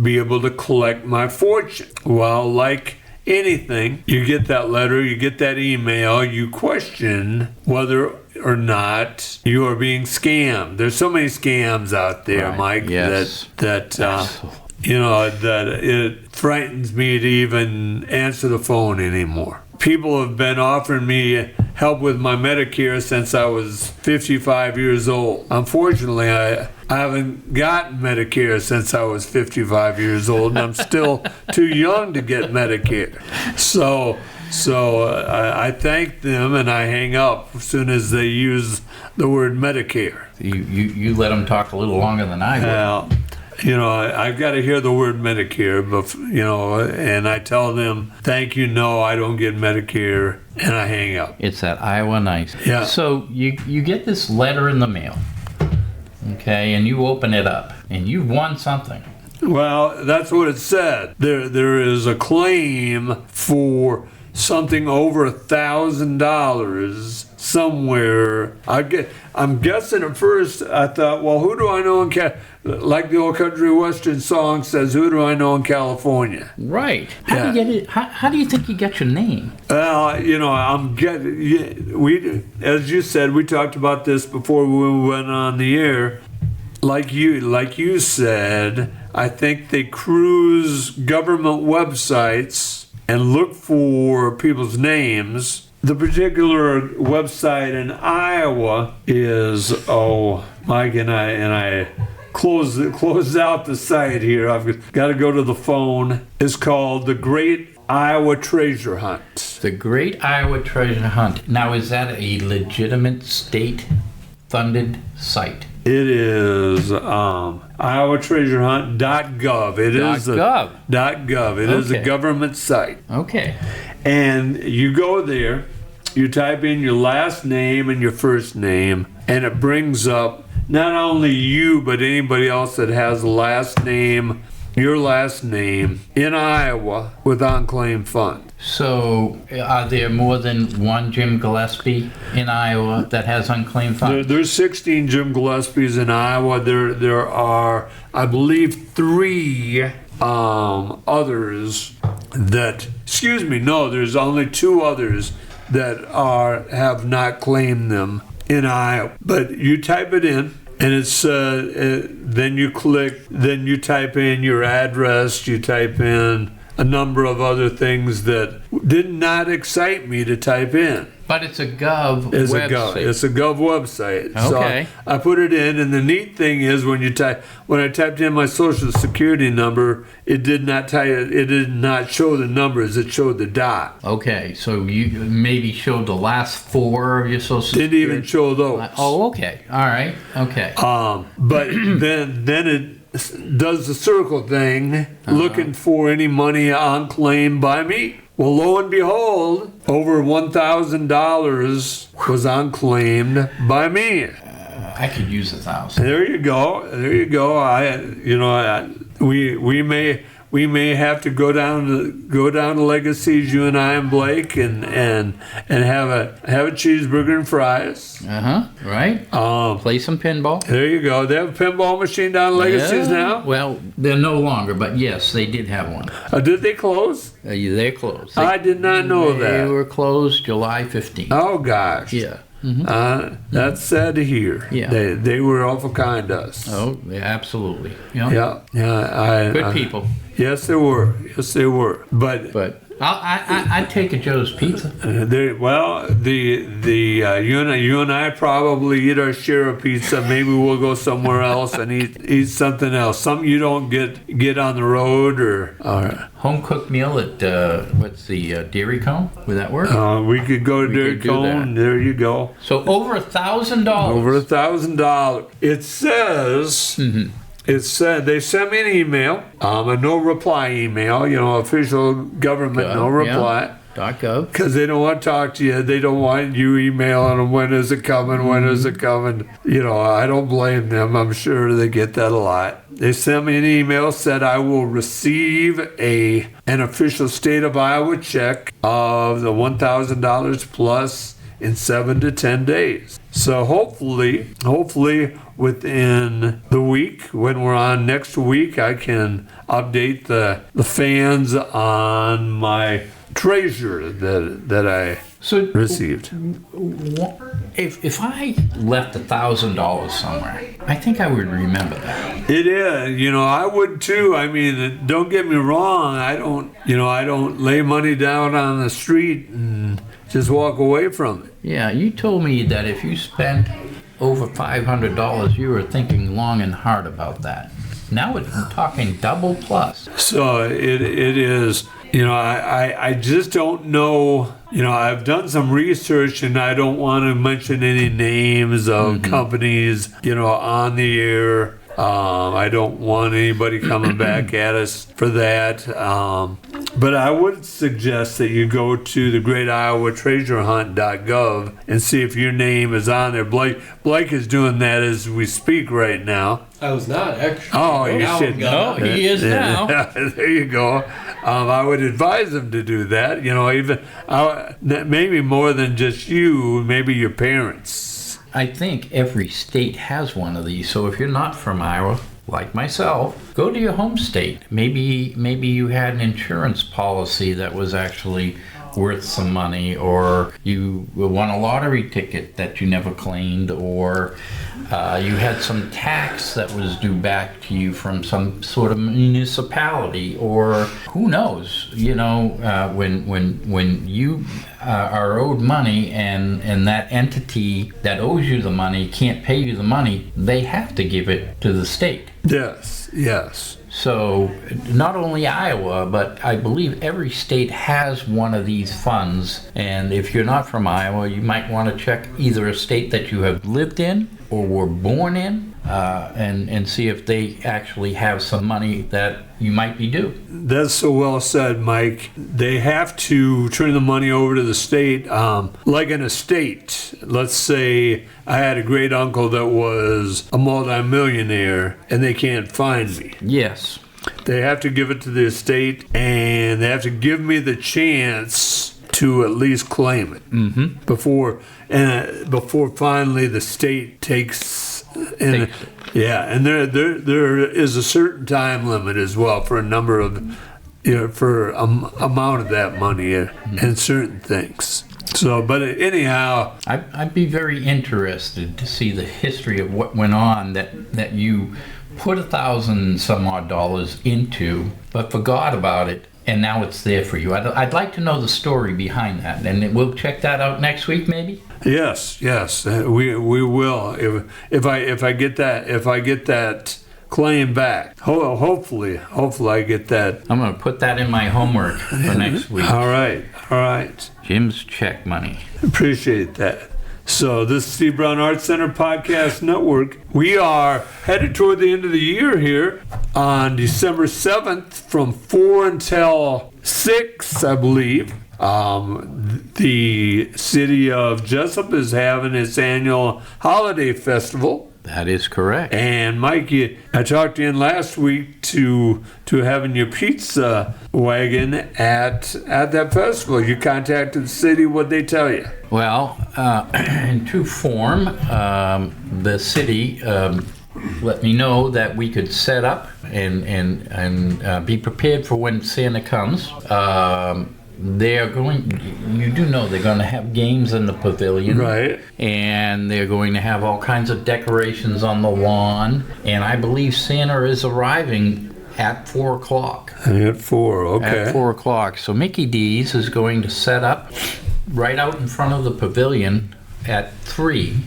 Speaker 1: be able to collect my fortune. Well, like anything, you get that letter, you get that email, you question whether or not you are being scammed. There's so many scams out there,
Speaker 2: right.
Speaker 1: Mike,
Speaker 2: yes.
Speaker 1: that it frightens me to even answer the phone anymore. People have been offering me help with my Medicare since I was 55 years old. Unfortunately, I haven't gotten Medicare since I was 55 years old, and I'm still too young to get Medicare. So I thank them and I hang up as soon as they use the word Medicare.
Speaker 2: You let them talk a little longer than I would.
Speaker 1: I've got to hear the word Medicare, but and I tell them, thank you, no, I don't get Medicare, and I hang up.
Speaker 2: It's that Iowa nice.
Speaker 1: Yeah.
Speaker 2: So you get this letter in the mail, okay, and you open it up, and you've won something.
Speaker 1: Well, that's what it said. There is a claim for something over $1,000 somewhere. I'm guessing at first I thought, well, who do I know like the old country western song says, who do I know in California?
Speaker 2: Right. How do you get it? How do you think you get your name?
Speaker 1: Well, as you said, we talked about this before we went on the air. Like you said, I think they cruise government websites and look for people's names. The particular website in Iowa is Mike and I closed out the site here. I've got to go to the phone. It's called the Great Iowa Treasure Hunt.
Speaker 2: The Great Iowa Treasure Hunt. Now, is that a legitimate state-funded site?
Speaker 1: It is iowatreasurehunt.gov. It is .gov. It is a government site.
Speaker 2: Okay.
Speaker 1: And you go there, you type in your last name and your first name, and it brings up not only you, but anybody else that has your last name in Iowa with unclaimed funds.
Speaker 2: So, are there more than one Jim Gillespie in Iowa that has unclaimed funds?
Speaker 1: There's 16 Jim Gillespies in Iowa. There are, I believe, 3 others that. Excuse me. No, there's only 2 others that have not claimed them in Iowa. But you type it in. And it's then you click, then you type in your address, you type in a number of other things that did not excite me to type in.
Speaker 2: But it's a Gov website.
Speaker 1: It's a Gov website.
Speaker 2: Okay.
Speaker 1: So I put it in, and the neat thing is when I typed in my social security number, it did not show the numbers. It showed the dot.
Speaker 2: Okay, so you maybe showed the last 4 of your social security.
Speaker 1: Didn't even show those.
Speaker 2: Oh, okay. All right. Okay.
Speaker 1: But then it does the circle thing, looking for any money unclaimed by me. Well, lo and behold, over $1,000 was unclaimed by me.
Speaker 2: I could use $1,000.
Speaker 1: There you go. We we may have to go down to Legacy's, you and I and Blake, and have a cheeseburger and fries.
Speaker 2: Right. Play some pinball.
Speaker 1: There you go. They have a pinball machine down at Legacy's now?
Speaker 2: Well, they're no longer, but yes, they did have one.
Speaker 1: Did they close?
Speaker 2: They're closed.
Speaker 1: I did not know that.
Speaker 2: They were closed July 15th.
Speaker 1: Oh, gosh.
Speaker 2: Yeah.
Speaker 1: That's sad to hear.
Speaker 2: Yeah.
Speaker 1: They were awful kind to us.
Speaker 2: Oh, yeah, absolutely. Yeah.
Speaker 1: Good
Speaker 2: people.
Speaker 1: Yes, they were. Yes, they were. But
Speaker 2: I'd take a Joe's Pizza.
Speaker 1: You and I probably eat our share of pizza. Maybe we'll go somewhere else and eat something else. Something you don't get on the road or
Speaker 2: home cooked meal at Dairy Cone? Would that work?
Speaker 1: We could go to Dairy Cone. There you go.
Speaker 2: So over $1,000.
Speaker 1: Over $1,000. It says. It said they sent me an email, a no reply email, official government no reply.
Speaker 2: .gov.
Speaker 1: Because they don't want to talk to you. They don't want you emailing them, when is it coming, when is it coming. I don't blame them. I'm sure they get that a lot. They sent me an email, said I will receive an official state of Iowa check of the $1,000 plus in 7 to 10 days. So hopefully within the week, when we're on next week, I can update the fans on my treasure that I received.
Speaker 2: If I left $1,000 somewhere, I think I would remember that.
Speaker 1: It is, I would too. I mean, don't get me wrong. I don't lay money down on the street and just walk away from it.
Speaker 2: Yeah, you told me that if you spent over $500, you were thinking long and hard about that. Now we're talking double plus.
Speaker 1: So it is, I just don't know. I've done some research and I don't want to mention any names of companies, on the air. I don't want anybody coming back at us for that. But I would suggest that you go to the greatiowatreasurehunt.gov and see if your name is on there. Blake is doing that as we speak right now.
Speaker 3: I was not, actually.
Speaker 1: Oh, you should.
Speaker 2: No, he is now.
Speaker 1: There you go. I would advise him to do that. Maybe more than just you, maybe your parents.
Speaker 2: I think every state has one of these. So if you're not from Iowa, like myself, go to your home state. Maybe you had an insurance policy that was actually worth some money, or you won a lottery ticket that you never claimed, or you had some tax that was due back to you from some sort of municipality, or who knows, when you are owed money and that entity that owes you the money can't pay you the money, they have to give it to the state.
Speaker 1: Yes.
Speaker 2: So not only Iowa, but I believe every state has one of these funds. And if you're not from Iowa, you might want to check either a state that you have lived in or were born in, and see if they actually have some money that you might be due.
Speaker 1: That's so well said, Mike. They have to turn the money over to the state, like an estate. Let's say I had a great uncle that was a multimillionaire and they can't find me.
Speaker 2: Yes.
Speaker 1: They have to give it to the estate, and they have to give me the chance to at least claim it before finally the state takes it. Yeah, and there is a certain time limit as well for a number of for amount of that money and certain things. So, but anyhow,
Speaker 2: I'd be very interested to see the history of what went on that you put $1,000 some odd into, but forgot about it. And now it's there for you. I'd like to know the story behind that, and we'll check that out next week, maybe.
Speaker 1: Yes, we will. If I get that claim back, hopefully I get that.
Speaker 2: I'm going to put that in my homework for next week.
Speaker 1: All right.
Speaker 2: Jim's check money.
Speaker 1: Appreciate that. So this is Steve Brown Arts Center Podcast Network. We are headed toward the end of the year here on December 7th from 4 until 6, I believe. The city of Jesup is having its annual holiday festival.
Speaker 2: That is correct.
Speaker 1: And Mike, I talked to you last week to having your pizza wagon at that festival. You contacted the city. What'd they tell you?
Speaker 2: Well, in true form, the city let me know that we could set up and be prepared for when Santa comes. They are going, you do know they're going to have games in the pavilion.
Speaker 1: Right.
Speaker 2: And they're going to have all kinds of decorations on the lawn. And I believe Santa is arriving at 4 o'clock.
Speaker 1: At 4, okay.
Speaker 2: At 4 o'clock. So Mickey D's is going to set up right out in front of the pavilion at 3.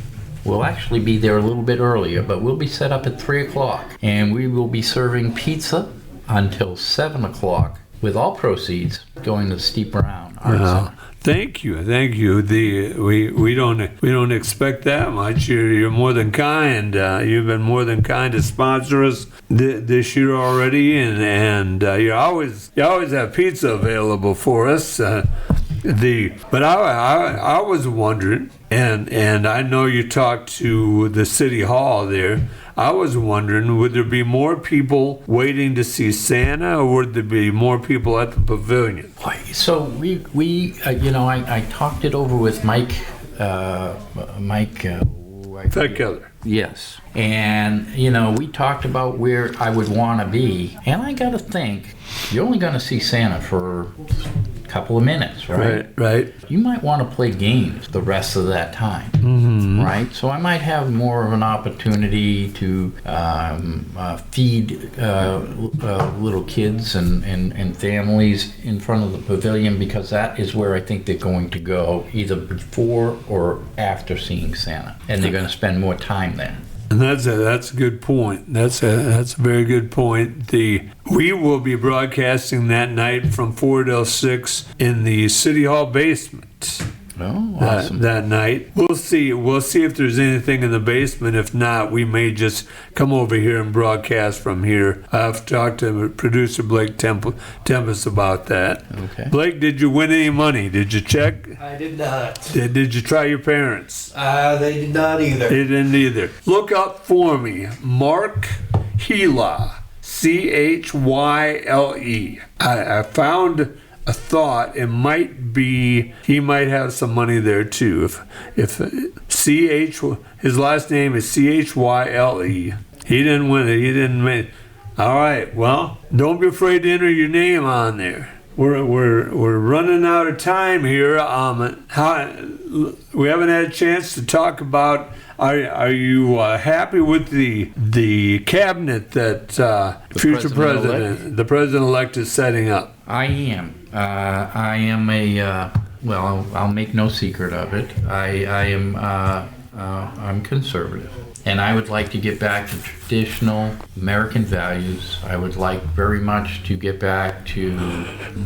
Speaker 2: We'll actually be there a little bit earlier, but we'll be set up at 3 o'clock. And we will be serving pizza until 7 o'clock, with all proceeds going to Steve Brown Art Center.
Speaker 1: Thank you. We don't expect that much. You're more than kind. You've been more than kind to sponsor us this year already, and you always have pizza available for us. But I was wondering, and I know you talked to the city hall there. I was wondering, would there be more people waiting to see Santa, or would there be more people at the pavilion?
Speaker 2: So I talked it over with Mike
Speaker 1: Farrell.
Speaker 2: Yes. And, we talked about where I would want to be. And I got to think, you're only going to see Santa for a couple of minutes, right?
Speaker 1: Right.
Speaker 2: You might want to play games the rest of that time, right? So I might have more of an opportunity to feed little kids and families in front of the pavilion, because that is where I think they're going to go, either before or after seeing Santa. And they're going to spend more time there.
Speaker 1: And that's a good point. That's a very good point. We will be broadcasting that night from 4 till 6 in the City Hall basement.
Speaker 2: Oh, awesome.
Speaker 1: That night. We'll see if there's anything in the basement. If not, we may just come over here and broadcast from here. I've talked to producer Blake Tempus about that.
Speaker 2: Okay.
Speaker 1: Blake, did you win any money? Did you check?
Speaker 3: I did not.
Speaker 1: Did you try your parents?
Speaker 3: They did not either.
Speaker 1: They didn't either. Look up for me, Mark Chyhle, Chylle. I found a thought. It might be he might have some money there too. If his last name is Chylle. He didn't win it. He didn't win it. All right. Well, don't be afraid to enter your name on there. We're running out of time here. We haven't had a chance to talk about. Are you happy with the cabinet that the president-elect is setting up?
Speaker 2: I am. I am I'll make no secret of it. I'm conservative. And I would like to get back to traditional American values. I would like very much to get back to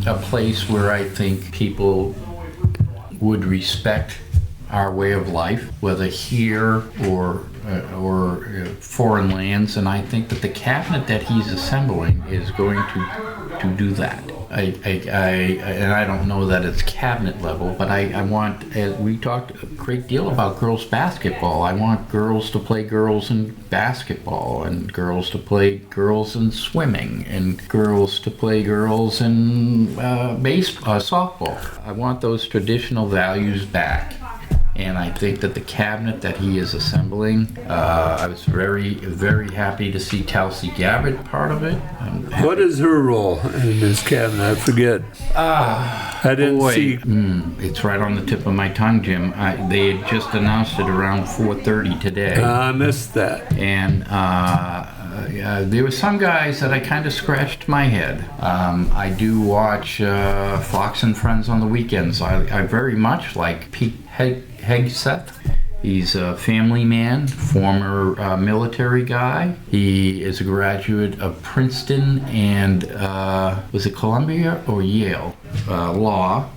Speaker 2: a place where I think people would respect our way of life, whether here or foreign lands. And I think that the cabinet that he's assembling is going to do that. And I don't know that it's cabinet level, but I want, we talked a great deal about girls basketball. I want girls to play girls in basketball, and girls to play girls in swimming, and girls to play girls in softball. I want those traditional values back. And I think that the cabinet that he is assembling, I was very, very happy to see Tulsi Gabbard part of it.
Speaker 1: What is her role in this cabinet? I forget. I didn't see.
Speaker 2: It's right on the tip of my tongue, Jim. They had just announced it around 4:30 today.
Speaker 1: I missed that.
Speaker 2: And there were some guys that I kind of scratched my head. I do watch Fox and Friends on the weekends. I very much like Pete Hegseth. He's a family man, former military guy. He is a graduate of Princeton and was it Columbia or Yale law.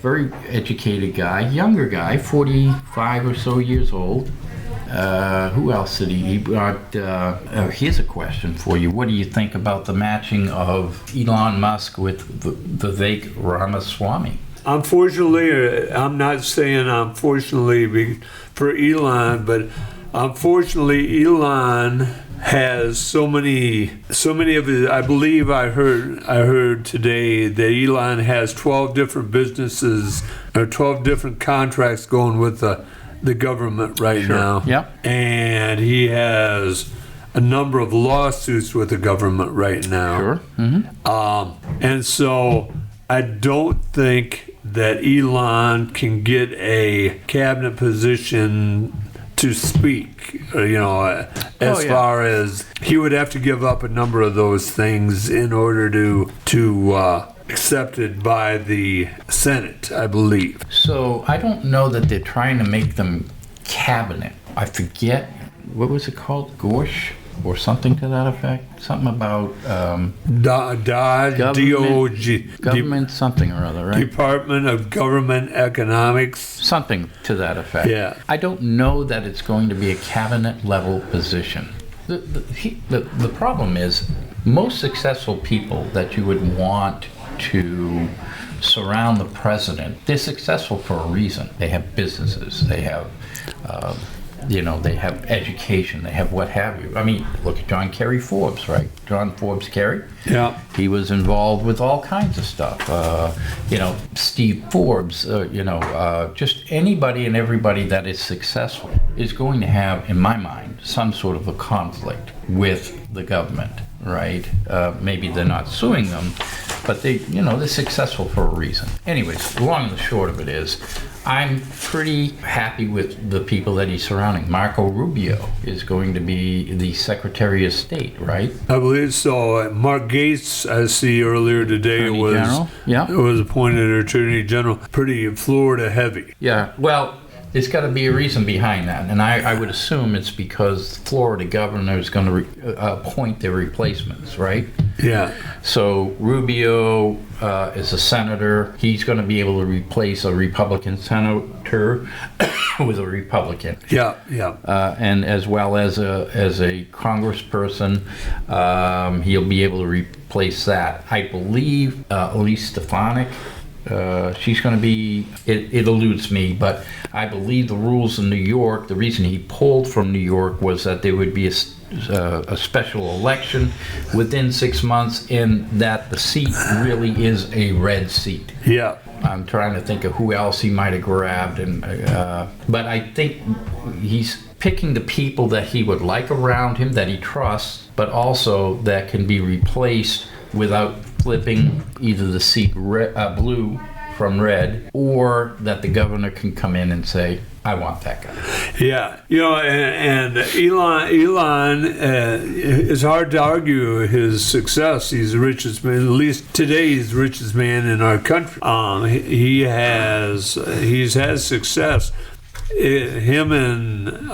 Speaker 2: Very educated guy, younger guy, 45 or so years old. Who else did he brought? Here's a question for you. What do you think about the matching of Elon Musk with Vivek Ramaswamy?
Speaker 1: unfortunately, I'm not saying unfortunately for Elon, but unfortunately, Elon has so many of his. I believe I heard today that Elon has 12 different businesses or 12 different contracts going with the government right now.
Speaker 2: Yeah.
Speaker 1: And he has a number of lawsuits with the government right now.
Speaker 2: Sure. Mm-hmm.
Speaker 1: And so I don't think that Elon can get a cabinet position to speak, as far as he would have to give up a number of those things in order to accepted by the Senate, I believe.
Speaker 2: So I don't know that they're trying to make them cabinet. I forget, what was it called? Gorsh? Or something to that effect? Something about
Speaker 1: DOG.
Speaker 2: Government something or other, right?
Speaker 1: Department of Government Economics.
Speaker 2: Something to that effect.
Speaker 1: Yeah.
Speaker 2: I don't know that it's going to be a cabinet level position. The problem is most successful people that you would want to surround the president, they're successful for a reason. They have businesses, they have they have education, they have what have you. I mean, look at John Kerry Forbes, right? John Forbes Kerry.
Speaker 1: Yeah.
Speaker 2: He was involved with all kinds of stuff. Steve Forbes, just anybody and everybody that is successful is going to have, in my mind, some sort of a conflict with the government, right? Maybe they're not suing them, but they're successful for a reason. Anyways, the long and the short of it is, I'm pretty happy with the people that he's surrounding. Marco Rubio is going to be the Secretary of State, right?
Speaker 1: I believe so. Mark Gates, I see earlier today, was appointed Attorney General. Pretty Florida heavy.
Speaker 2: Yeah, well, there's got to be a reason behind that, and I would assume it's because the Florida governor is going to appoint their replacements, right?
Speaker 1: Yeah.
Speaker 2: So Rubio is a senator. He's going to be able to replace a Republican senator with a Republican.
Speaker 1: Yeah, yeah.
Speaker 2: And as well as a congressperson, he'll be able to replace that. I believe Elise Stefanik. She's going to be, it eludes me, but I believe the rules in New York, the reason he pulled from New York was that there would be a special election within 6 months, and that the seat really is a red seat.
Speaker 1: Yeah.
Speaker 2: I'm trying to think of who else he might have grabbed, but I think he's picking the people that he would like around him, that he trusts, but also that can be replaced without flipping either the seat blue from red, or that the governor can come in and say, I want that guy.
Speaker 1: Yeah, and Elon, it's hard to argue his success. He's the richest man, at least today he's the richest man in our country. He's had success. Him and,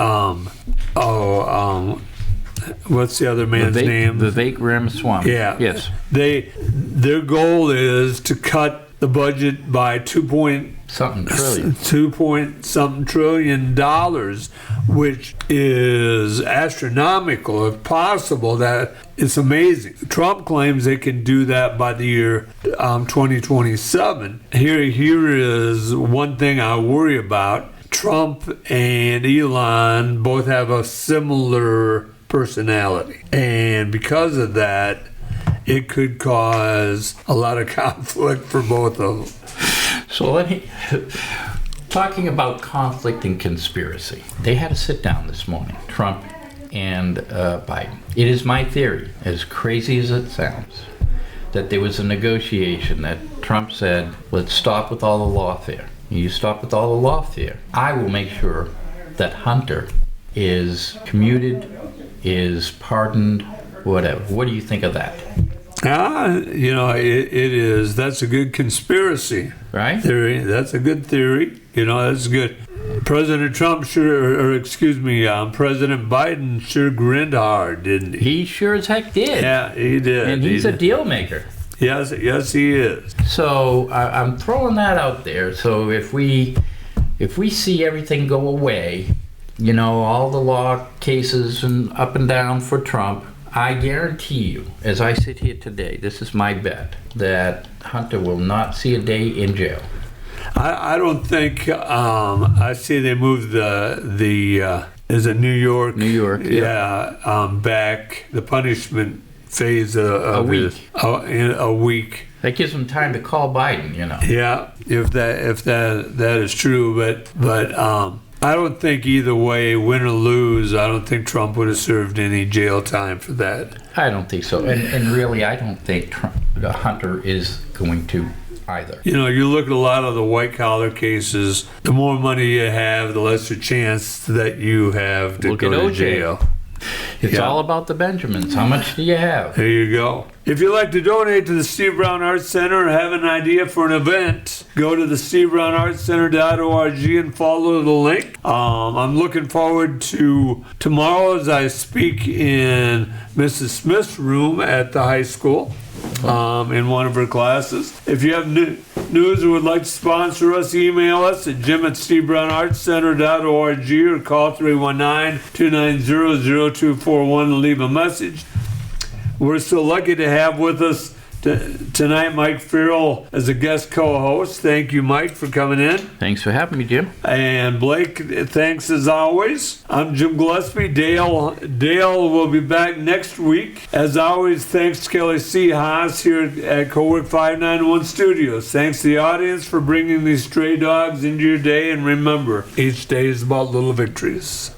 Speaker 1: what's the other man's name?
Speaker 2: Vivek Ramaswamy.
Speaker 1: Yeah.
Speaker 2: Yes.
Speaker 1: Their goal is to cut the budget by $2 something trillion, which is astronomical. If possible, that it's amazing. Trump claims they can do that by the year 2027. Here is one thing I worry about. Trump and Elon both have a similar personality, and because of that, it could cause a lot of conflict for both of them.
Speaker 2: So talking about conflict and conspiracy, they had a sit down this morning, Trump and Biden. It is my theory, as crazy as it sounds, that there was a negotiation that Trump said, let's stop with all the lawfare. You stop with all the lawfare. I will make sure that Hunter is commuted, is pardoned, whatever. What do you think of that?
Speaker 1: It is. That's a good conspiracy theory. That's a good theory. That's good. President Trump President Biden sure grinned hard, didn't he?
Speaker 2: He sure as heck did.
Speaker 1: Yeah, he did.
Speaker 2: And he's a deal maker.
Speaker 1: Yes, he is.
Speaker 2: So I'm throwing that out there. So if we see everything go away, all the law cases and up and down for Trump, I guarantee you, as I sit here today, this is my bet, that Hunter will not see a day in jail.
Speaker 1: I don't think, I see they moved is it New York?
Speaker 2: New York,
Speaker 1: Yeah, back, the punishment phase of
Speaker 2: week.
Speaker 1: In a week.
Speaker 2: That gives them time to call Biden, you know.
Speaker 1: Yeah, if that is true, but I don't think either way, win or lose, I don't think Trump would have served any jail time for that.
Speaker 2: I don't think so. And really, I don't think Hunter is going to either.
Speaker 1: You know, you look at a lot of the white collar cases, the more money you have, the lesser chance that you have to
Speaker 2: Look
Speaker 1: go
Speaker 2: at
Speaker 1: to
Speaker 2: OJ.
Speaker 1: jail.
Speaker 2: It's
Speaker 1: Yeah.
Speaker 2: all about the Benjamins. How much do you have?
Speaker 1: There you go. If you'd like to donate to the Steve Brown Arts Center or have an idea for an event, go to the SteveBrownArtsCenter.org and follow the link. I'm looking forward to tomorrow as I speak in Mrs. Smith's room at the high school in one of her classes. If you have news or would like to sponsor us, email us at jim@SteveBrownArtsCenter.org or call 319-290-0241 and leave a message. We're so lucky to have with us tonight Mike Farrell as a guest co-host. Thank you, Mike, for coming in.
Speaker 2: Thanks for having me, Jim.
Speaker 1: And Blake, thanks as always. I'm Jim Gillespie. Dale will be back next week. As always, thanks to Kelly C. Haas here at Cowork 591 Studios. Thanks to the audience for bringing these stray dogs into your day. And remember, each day is about little victories.